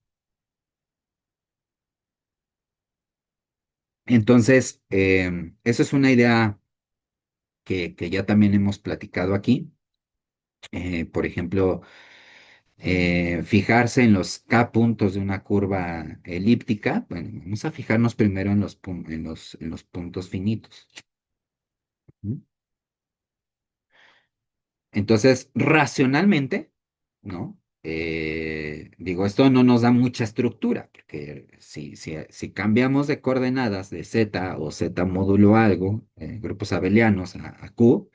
Entonces, eso es una idea que ya también hemos platicado aquí. Por ejemplo, fijarse en los K puntos de una curva elíptica. Bueno, vamos a fijarnos primero en los puntos finitos. ¿Mm? Entonces, racionalmente, ¿no? Digo, esto no nos da mucha estructura, porque si cambiamos de coordenadas de Z o Z módulo algo, grupos abelianos a Q,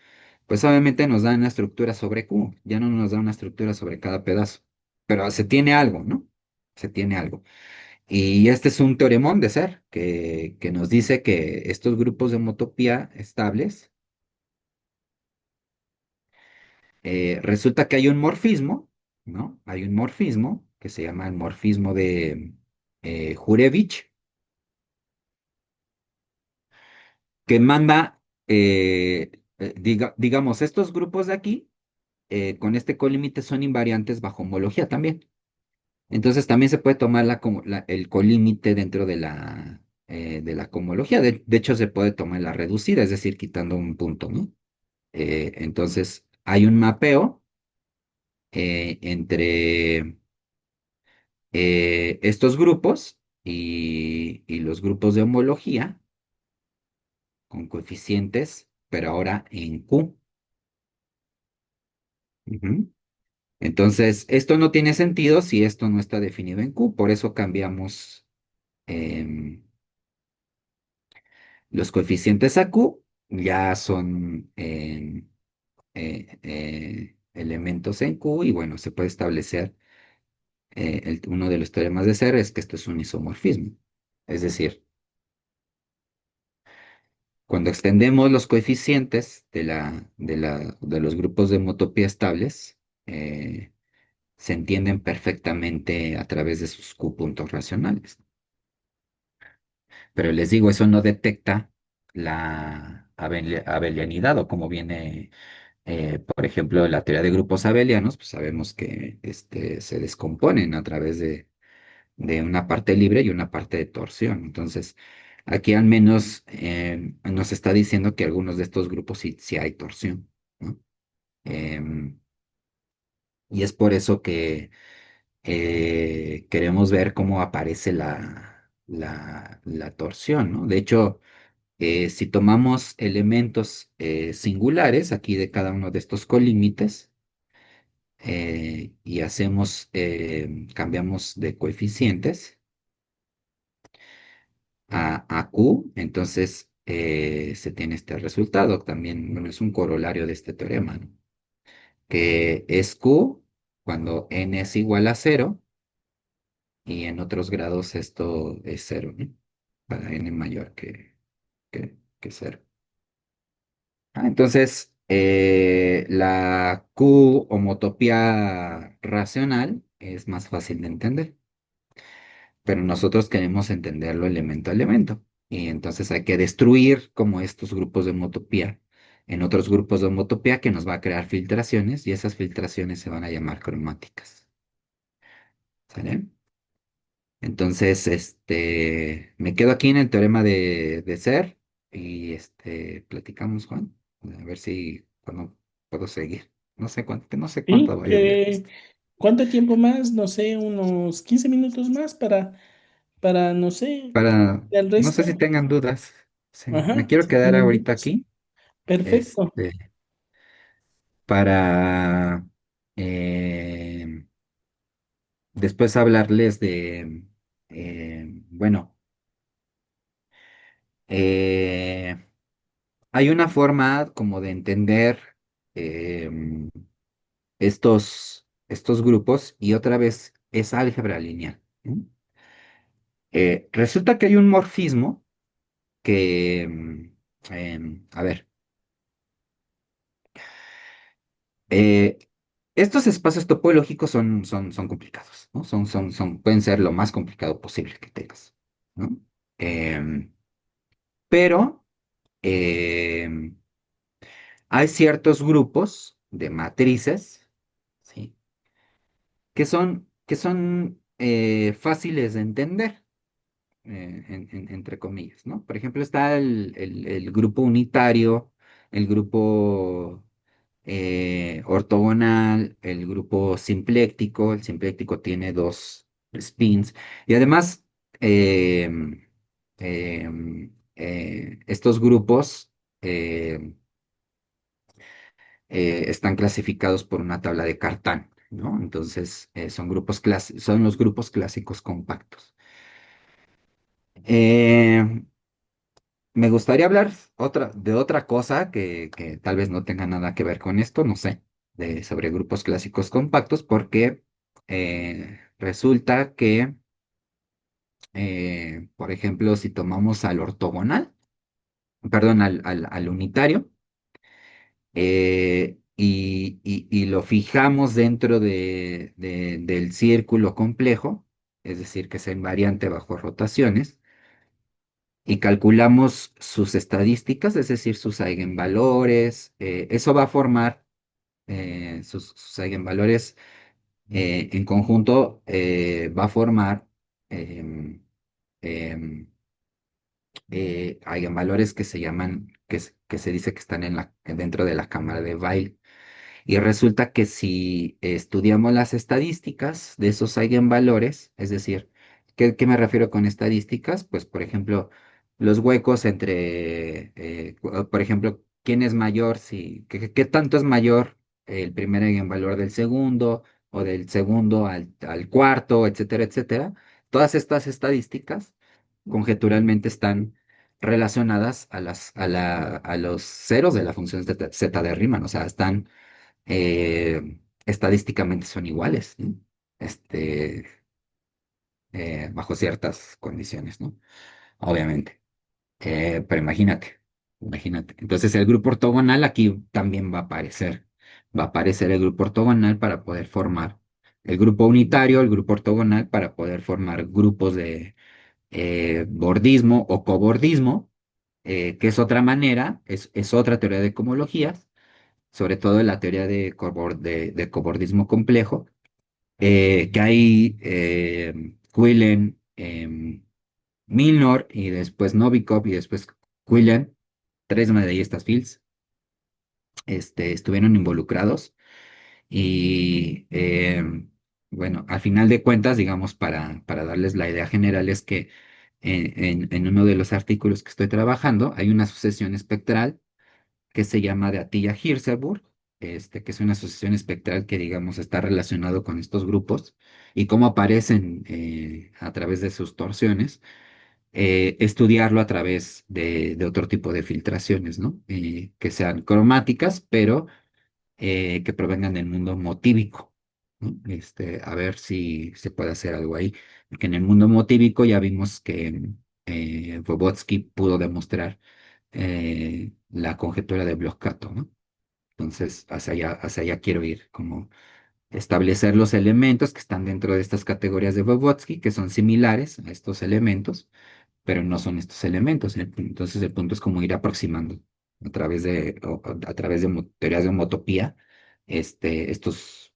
pues obviamente nos da una estructura sobre Q, ya no nos da una estructura sobre cada pedazo, pero se tiene algo, ¿no? Se tiene algo. Y este es un teoremón de ser, que nos dice que estos grupos de homotopía estables, resulta que hay un morfismo, ¿no? Hay un morfismo que se llama el morfismo de Hurewicz, que manda, digamos, estos grupos de aquí, con este colímite son invariantes bajo homología también. Entonces también se puede tomar el colímite dentro de la cohomología. De hecho, se puede tomar la reducida, es decir, quitando un punto, ¿no? Entonces, hay un mapeo entre estos grupos y los grupos de homología con coeficientes, pero ahora en Q. Ujú. Entonces, esto no tiene sentido si esto no está definido en Q, por eso cambiamos em, los coeficientes a Q, ya son elementos en Q y bueno, se puede establecer, uno de los teoremas de Serre es que esto es un isomorfismo. Es decir, cuando extendemos los coeficientes de los grupos de homotopía estables, eh, se entienden perfectamente a través de sus Q puntos racionales. Pero les digo, eso no detecta la abelianidad o como viene, por ejemplo, la teoría de grupos abelianos, pues sabemos que se descomponen a través de una parte libre y una parte de torsión. Entonces, aquí al menos nos está diciendo que algunos de estos grupos sí hay torsión, ¿no? Em, y es por eso que queremos ver cómo aparece la torsión, ¿no? De hecho, si tomamos elementos singulares aquí de cada uno de estos colímites y cambiamos de coeficientes a Q, entonces se tiene este resultado. También, bueno, es un corolario de este teorema, ¿no? Que es Q cuando n es igual a cero y en otros grados esto es cero, ¿no? Para n mayor que cero. Entonces, la Q homotopía racional es más fácil de entender, pero nosotros queremos entenderlo elemento a elemento. Y entonces hay que destruir como estos grupos de homotopía en otros grupos de homotopía que nos va a crear filtraciones y esas filtraciones se van a llamar cromáticas. ¿Sale? Entonces, me quedo aquí en el teorema de Ser y platicamos, Juan, a ver si cuando puedo seguir. No sé cuánto ¿Sí? vaya de esto. ¿Cuánto tiempo más? No sé, unos 15 minutos más para no sé, el No sé si resto. tengan dudas. Sí, me Ajá, quiero 15 quedar ahorita minutos. aquí, Perfecto. este, para eh, después hablarles bueno, eh, hay una forma como de entender em, estos grupos y otra vez es álgebra lineal. ¿No? Resulta que hay un morfismo que, a ver, eh, estos espacios topológicos son complicados, ¿no? Pueden ser lo más complicado posible que tengas, ¿no? Em, pero em, hay ciertos grupos de matrices, ¿sí? que son fáciles de entender, entre comillas, ¿no? Por ejemplo, está el grupo unitario, el grupo ortogonal, el grupo simpléctico. El simpléctico tiene dos spins y además estos grupos están clasificados por una tabla de Cartan, ¿no? Entonces, son los grupos clásicos compactos. Eh, Me gustaría hablar de otra cosa que tal vez no tenga nada que ver con esto, no sé, sobre grupos clásicos compactos, porque resulta que, por ejemplo, si tomamos al ortogonal, perdón, al unitario, y lo fijamos dentro del círculo complejo, es decir, que es invariante bajo rotaciones, y calculamos sus estadísticas, es decir, sus eigenvalores, eso va a formar sus eigenvalores en conjunto, va a formar em, em, eigenvalores que se llaman, que se dice que están dentro de la cámara de Weyl. Y resulta que si estudiamos las estadísticas de esos eigenvalores, es decir, ¿qué me refiero con estadísticas? Pues, por ejemplo, los huecos entre, por ejemplo, ¿quién es mayor? ¿Qué tanto es mayor el primer eigenvalor del segundo, o del segundo al cuarto, etcétera, etcétera. Todas estas estadísticas conjeturalmente están relacionadas a los ceros de la función zeta de Riemann, o sea, estadísticamente son iguales, ¿no? Este, bajo ciertas condiciones, ¿no? Obviamente. Pero imagínate. Entonces el grupo ortogonal aquí también va a aparecer. Va a aparecer el grupo ortogonal para poder formar el grupo unitario, el grupo ortogonal para poder formar grupos de bordismo o cobordismo, que es otra manera, es otra teoría de cohomologías, sobre todo la teoría de cobordismo complejo, que hay Quillen, Milnor y después Novikov y después Quillen, tres medallistas Fields, estuvieron involucrados y bueno, al final de cuentas, digamos, para darles la idea general, es que en uno de los artículos que estoy trabajando hay una sucesión espectral que se llama de Atiyah-Hirzebur, que es una asociación espectral que, digamos, está relacionado con estos grupos y cómo aparecen a través de sus torsiones, estudiarlo a través de otro tipo de filtraciones, ¿no? Que sean cromáticas, pero que provengan del mundo motívico, ¿no? A ver si se puede hacer algo ahí, porque en el mundo motívico ya vimos que Vygotsky pudo demostrar la conjetura de Bloch-Kato, ¿no? Entonces, hacia allá quiero ir, como establecer los elementos que están dentro de estas categorías de Vygotsky, que son similares a estos elementos, pero no son estos elementos. Entonces, el punto es como ir aproximando a través de teorías de homotopía,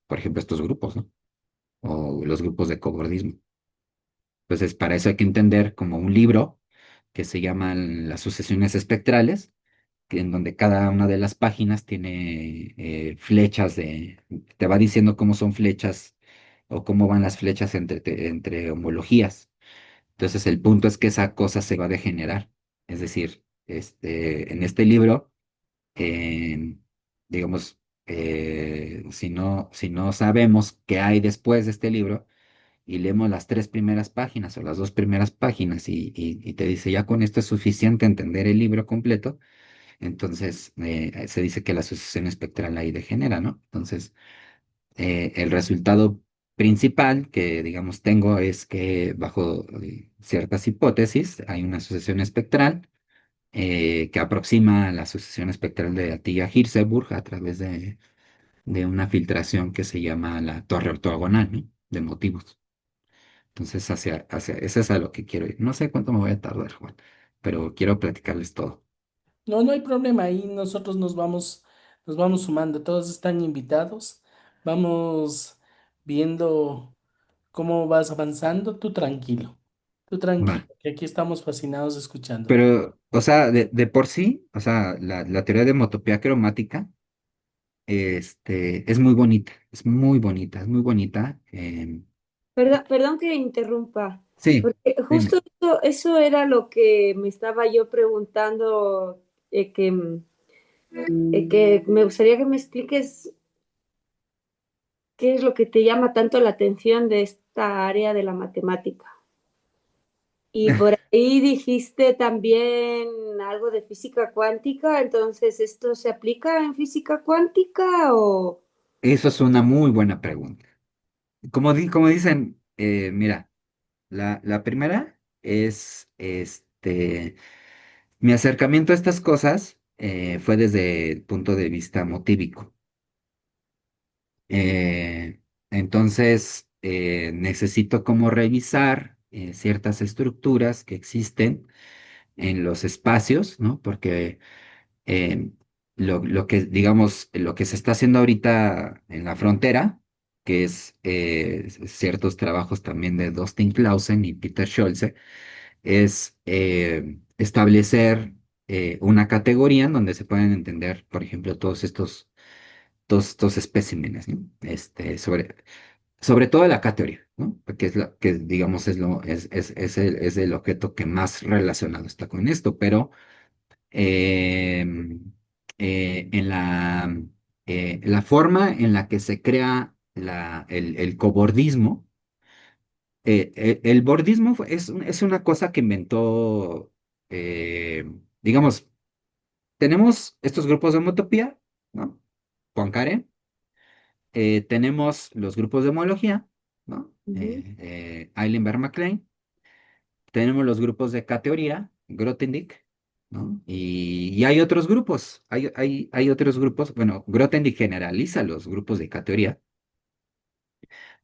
por ejemplo, estos grupos, ¿no? O los grupos de cobordismo. Entonces, para eso hay que entender como un libro que se llaman las sucesiones espectrales, en donde cada una de las páginas tiene flechas te va diciendo cómo son flechas o cómo van las flechas entre homologías. Entonces el punto es que esa cosa se va a degenerar. Es decir, en este libro, eh, digamos, si no sabemos qué hay después de este libro y leemos las tres primeras páginas o las dos primeras páginas y te dice, ya con esto es suficiente entender el libro completo, entonces se dice que la sucesión espectral ahí degenera, ¿no? Entonces, el resultado principal que, digamos, tengo es que bajo ciertas hipótesis hay una sucesión espectral que aproxima a la sucesión espectral de Atiyah-Hirzebur a través de una filtración que se llama la torre ortogonal, ¿no? De motivos. Entonces, eso es a lo que quiero ir. No sé cuánto me voy a tardar, Juan, pero quiero platicarles todo. No, no hay problema, ahí nosotros nos vamos sumando, todos están invitados, vamos viendo cómo vas avanzando, tú Va. tranquilo, que aquí estamos fascinados escuchándote. Pero, o sea, de por sí, o sea, la teoría de homotopía cromática, es muy bonita, es muy bonita, es muy bonita. Perdón, perdón que interrumpa, Sí, porque dime. justo eso era lo que me estaba yo preguntando, que me gustaría que me expliques qué es lo que te llama tanto la atención de esta área de la matemática. Y por ahí dijiste también algo de física cuántica, entonces, ¿esto se aplica en física cuántica o...? Eso es una muy buena pregunta. Como dicen, mira, la primera es, mi acercamiento a estas cosas fue desde el punto de vista motívico. Eh, entonces, necesito como revisar ciertas estructuras que existen en los espacios, ¿no? Porque eh, lo que, digamos, lo que se está haciendo ahorita en la frontera, que es ciertos trabajos también de Dustin Clausen y Peter Scholze, es establecer una categoría en donde se pueden entender, por ejemplo, todos estos especímenes, ¿no? Sobre todo la categoría, ¿no? Porque es la que, digamos, es el objeto que más relacionado está con esto, pero eh, en la La forma en la que se crea el cobordismo, el bordismo es una cosa que inventó, digamos, tenemos estos grupos de homotopía, ¿no? Poincaré, tenemos los grupos de homología, ¿no? Ujú, Eilenberg MacLean, tenemos los grupos de categoría, Grothendieck, ¿no? Y hay otros grupos, hay otros grupos, bueno, Grothendieck generaliza los grupos de categoría,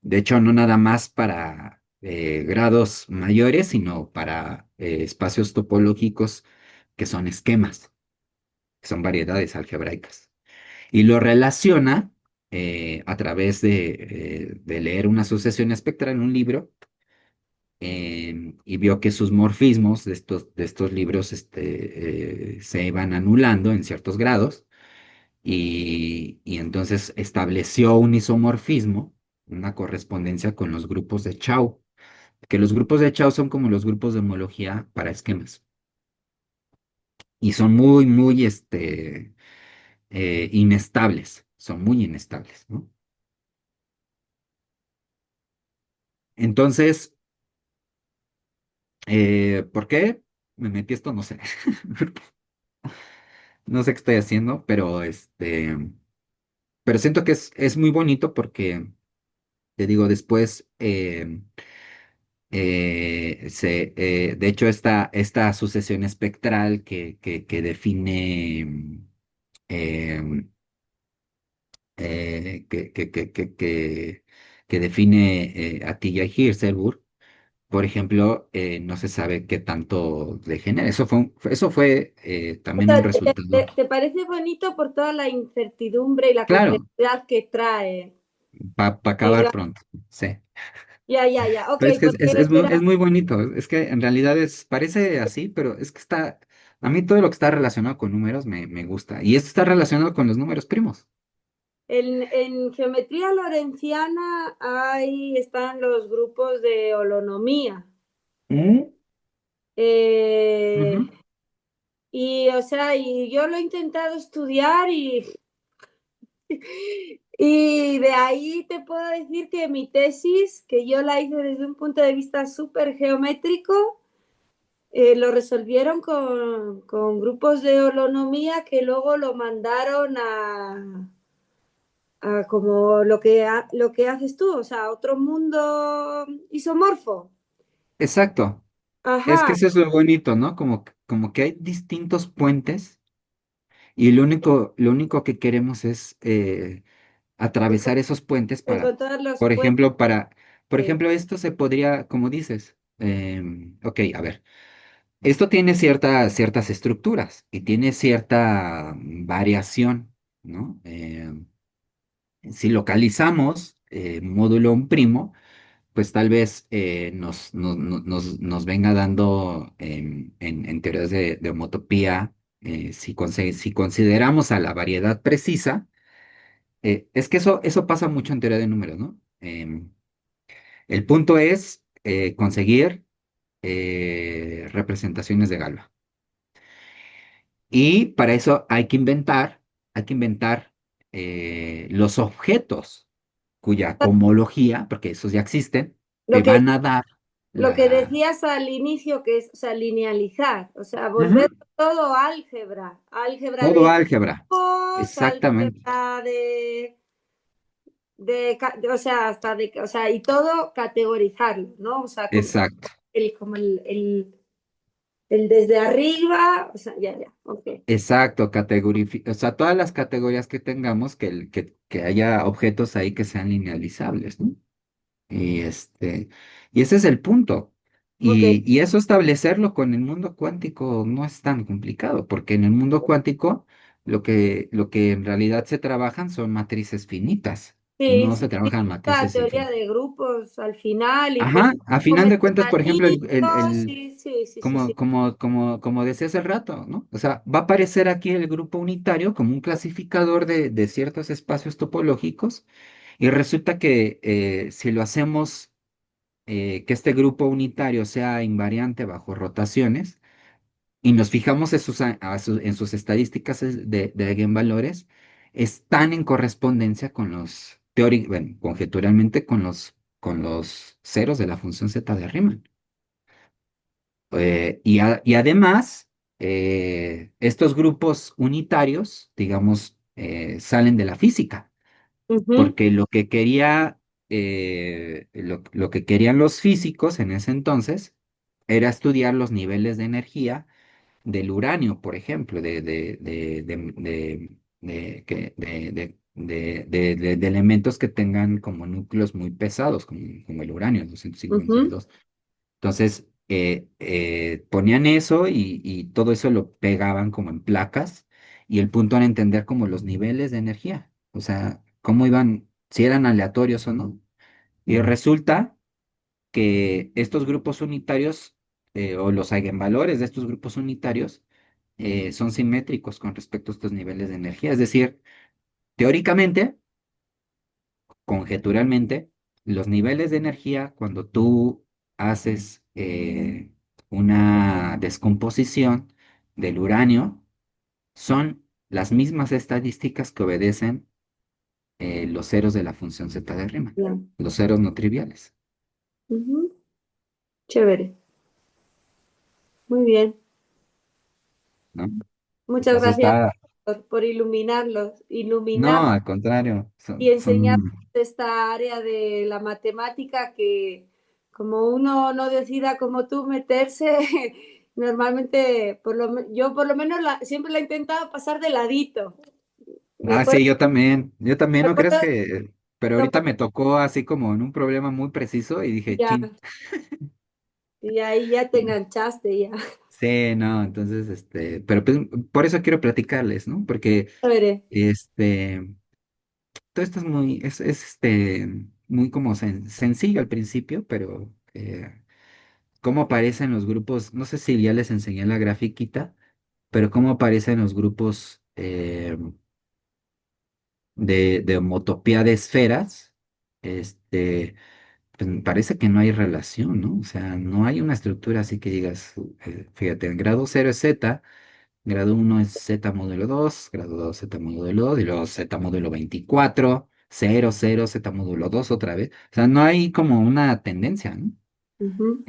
de hecho, no nada más para grados mayores, sino para espacios topológicos que son esquemas, que son variedades algebraicas. Y lo relaciona a través de leer una sucesión espectral en un libro, y vio que sus morfismos de estos libros se iban anulando en ciertos grados, y entonces estableció un isomorfismo, una correspondencia con los grupos de Chau, que los grupos de Chau son como los grupos de homología para esquemas, y son muy, muy inestables, son muy inestables, ¿no? Entonces, ¿por qué me metí esto? No sé. No sé qué estoy haciendo, pero siento que es muy bonito porque, te digo, después, de hecho, esta sucesión espectral que define, em, que define Atiyah y Hirzebur, por ejemplo, no se sabe qué tanto degenera. Eso fue o también un sea, resultado. te parece bonito por toda la incertidumbre y la Claro, complejidad que trae. para acabar Diga, pronto, sí. ya, ya, ya. Ok, Pero es que porque es muy bonito. Es que en realidad parece así, pero es que a mí todo lo que está relacionado con números me gusta. Y esto está relacionado con los números primos. en geometría lorenciana ahí están los grupos de holonomía. Mm, Eh, ujú. y, o sea, y yo lo he intentado estudiar y de ahí te puedo decir que mi tesis, que yo la hice desde un punto de vista súper geométrico, lo resolvieron con grupos de holonomía que luego lo mandaron a como lo que haces tú, o sea, otro mundo isomorfo. Exacto. Es que Ajá, eso es lo bonito, ¿no? Como que hay distintos puentes y lo único que queremos es atravesar esos puentes encontrar los por puentes. ejemplo, por ejemplo, esto se podría, como dices, ok, a ver. Esto tiene ciertas estructuras y tiene cierta variación, ¿no? Si localizamos módulo un primo, pues tal vez nos venga dando en teorías de homotopía, si consideramos a la variedad precisa, es que eso pasa mucho en teoría de números, ¿no? El punto es conseguir representaciones de Galois. Y para eso hay que inventar los objetos cuya cohomología, porque esos ya existen, Lo te que, van a dar lo que la... decías al inicio, que es, o sea, linealizar, o sea, volver Ujú. todo álgebra, álgebra Todo de álgebra. grupos, Exactamente. álgebra o sea, hasta de, o sea, y todo categorizarlo, ¿no? O sea, Exacto. como el desde arriba, o sea, ya, ya, ok. Exacto. O sea, todas las categorías que tengamos, que haya objetos ahí que sean linealizables, ¿no? Y y ese es el punto. Ok, Y eso establecerlo con el mundo cuántico no es tan complicado, porque en el mundo cuántico lo que en realidad se trabajan son matrices finitas, sí, no sí, se sí, trabajan la matrices teoría infinitas. de grupos al final y pues Ajá, a final comer de cuentas, por ejemplo, platitos, sí, sí, sí, sí, como, sí. como, como decía hace rato, ¿no? O sea, va a aparecer aquí el grupo unitario como un clasificador de ciertos espacios topológicos, y resulta que si lo hacemos que este grupo unitario sea invariante bajo rotaciones y nos fijamos en sus estadísticas de eigenvalores, están en correspondencia con bueno, conjeturalmente con los ceros de la función zeta de Riemann. Y además, estos grupos unitarios, digamos, salen de la física, Ujú, porque lo que querían los físicos en ese entonces era estudiar los niveles de energía del uranio, por ejemplo, de elementos que tengan como núcleos muy pesados, como el uranio, el ujú, 252. Entonces, ponían eso y todo eso lo pegaban como en placas y el punto era entender como los niveles de energía, o sea, cómo iban, si eran aleatorios o no. Y resulta que estos grupos unitarios o los eigenvalores de estos grupos unitarios son simétricos con respecto a estos niveles de energía. Es decir, teóricamente, conjeturalmente, los niveles de energía, cuando tú haces una descomposición del uranio, son las mismas estadísticas que obedecen los ceros de la función zeta de Riemann, ya, los ceros no triviales, ujú. Chévere, muy bien. ¿no? Muchas Entonces gracias está, por iluminarlos, iluminar no, al contrario, y enseñar son, esta área de la matemática que como uno no decida como tú meterse, normalmente yo por lo menos siempre la he intentado pasar de ladito. Me ah, acuerdo, sí, yo también, me no creas acuerdo que, pero ahorita como me tocó así como en un problema muy preciso y dije, ya, chin. y ahí ya te enganchaste ya. Sí, no, entonces, pero pues, por eso quiero platicarles, ¿no? Porque, Chévere. este, todo esto es muy como sencillo al principio, pero cómo aparecen los grupos, no sé si ya les enseñé la grafiquita, pero cómo aparecen los grupos de homotopía de esferas, este, pues me parece que no hay relación, ¿no? O sea, no hay una estructura así que digas, fíjate, en grado cero es Z. Grado uno es Z módulo 2, grado 2 Z módulo 2 y luego Z módulo 24, 0, 0, Z módulo 2 otra vez. O sea, no hay como una tendencia, ¿no? Ujú,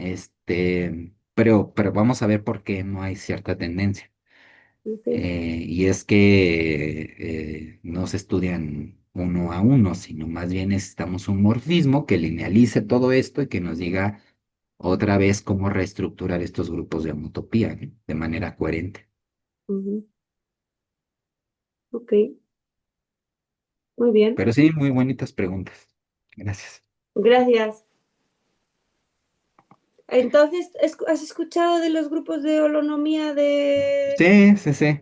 Pero vamos a ver por qué no hay cierta tendencia. ok, Y es que no se estudian uno a uno, sino más bien necesitamos un morfismo que linealice todo esto y que nos diga otra vez cómo reestructurar estos grupos de homotopía, ¿no? De manera coherente. ujú, ok, muy bien. Pero sí, muy bonitas preguntas. Gracias. Gracias. Entonces, ¿has escuchado de los grupos de holonomía de... Sí, sí, sí.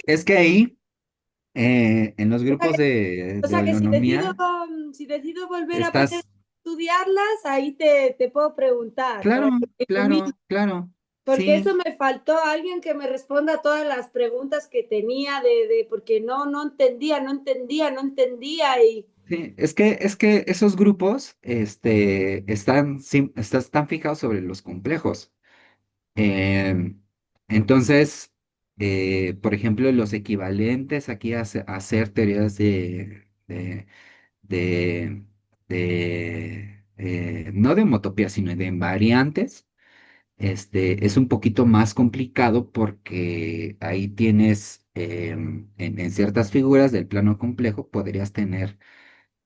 Es que ahí, en los grupos O de sea que holonomía, si decido volver a poner a estás, estudiarlas, ahí te puedo preguntar claro, para que me ilumines, claro, claro, porque sí, eso me faltó, alguien que me responda a todas las preguntas que tenía porque no entendía, no entendía y sí. Es que esos grupos, están fijados sobre los complejos. Em, entonces, por ejemplo, los equivalentes aquí a hacer teorías de, no de homotopía, sino de invariantes, es un poquito más complicado porque ahí tienes, en ciertas figuras del plano complejo, podrías tener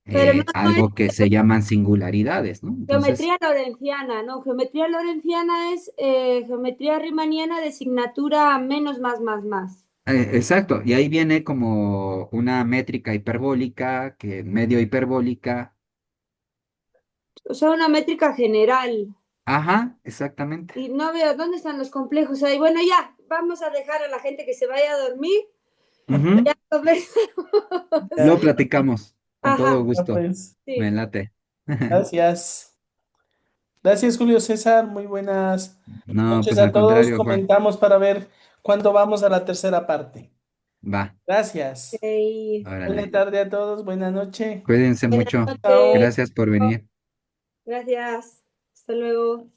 pero no es algo que se llaman singularidades, ¿no? Entonces, geometría lorenciana, ¿no? Geometría lorenciana es geometría riemanniana de asignatura menos más. exacto, y ahí viene como una métrica hiperbólica, que medio hiperbólica. O sea, una métrica general. Ajá, exactamente. Y no veo dónde están los complejos ahí. Bueno, ya, vamos a dejar a la gente que se vaya a dormir. Ujú. Ya conversamos. Ya, Luego platicamos, con todo Ajá, ya gusto. pues, Me sí. late. gracias. Gracias, Julio César. Muy buenas No, noches pues al a todos. contrario, Juan. Comentamos para ver cuándo vamos a la tercera parte. Va, Gracias. Ok. Buena órale. tarde a todos. Buena noche. Cuídense Buenas mucho. noches. Chao. Gracias por venir. Gracias. Hasta luego.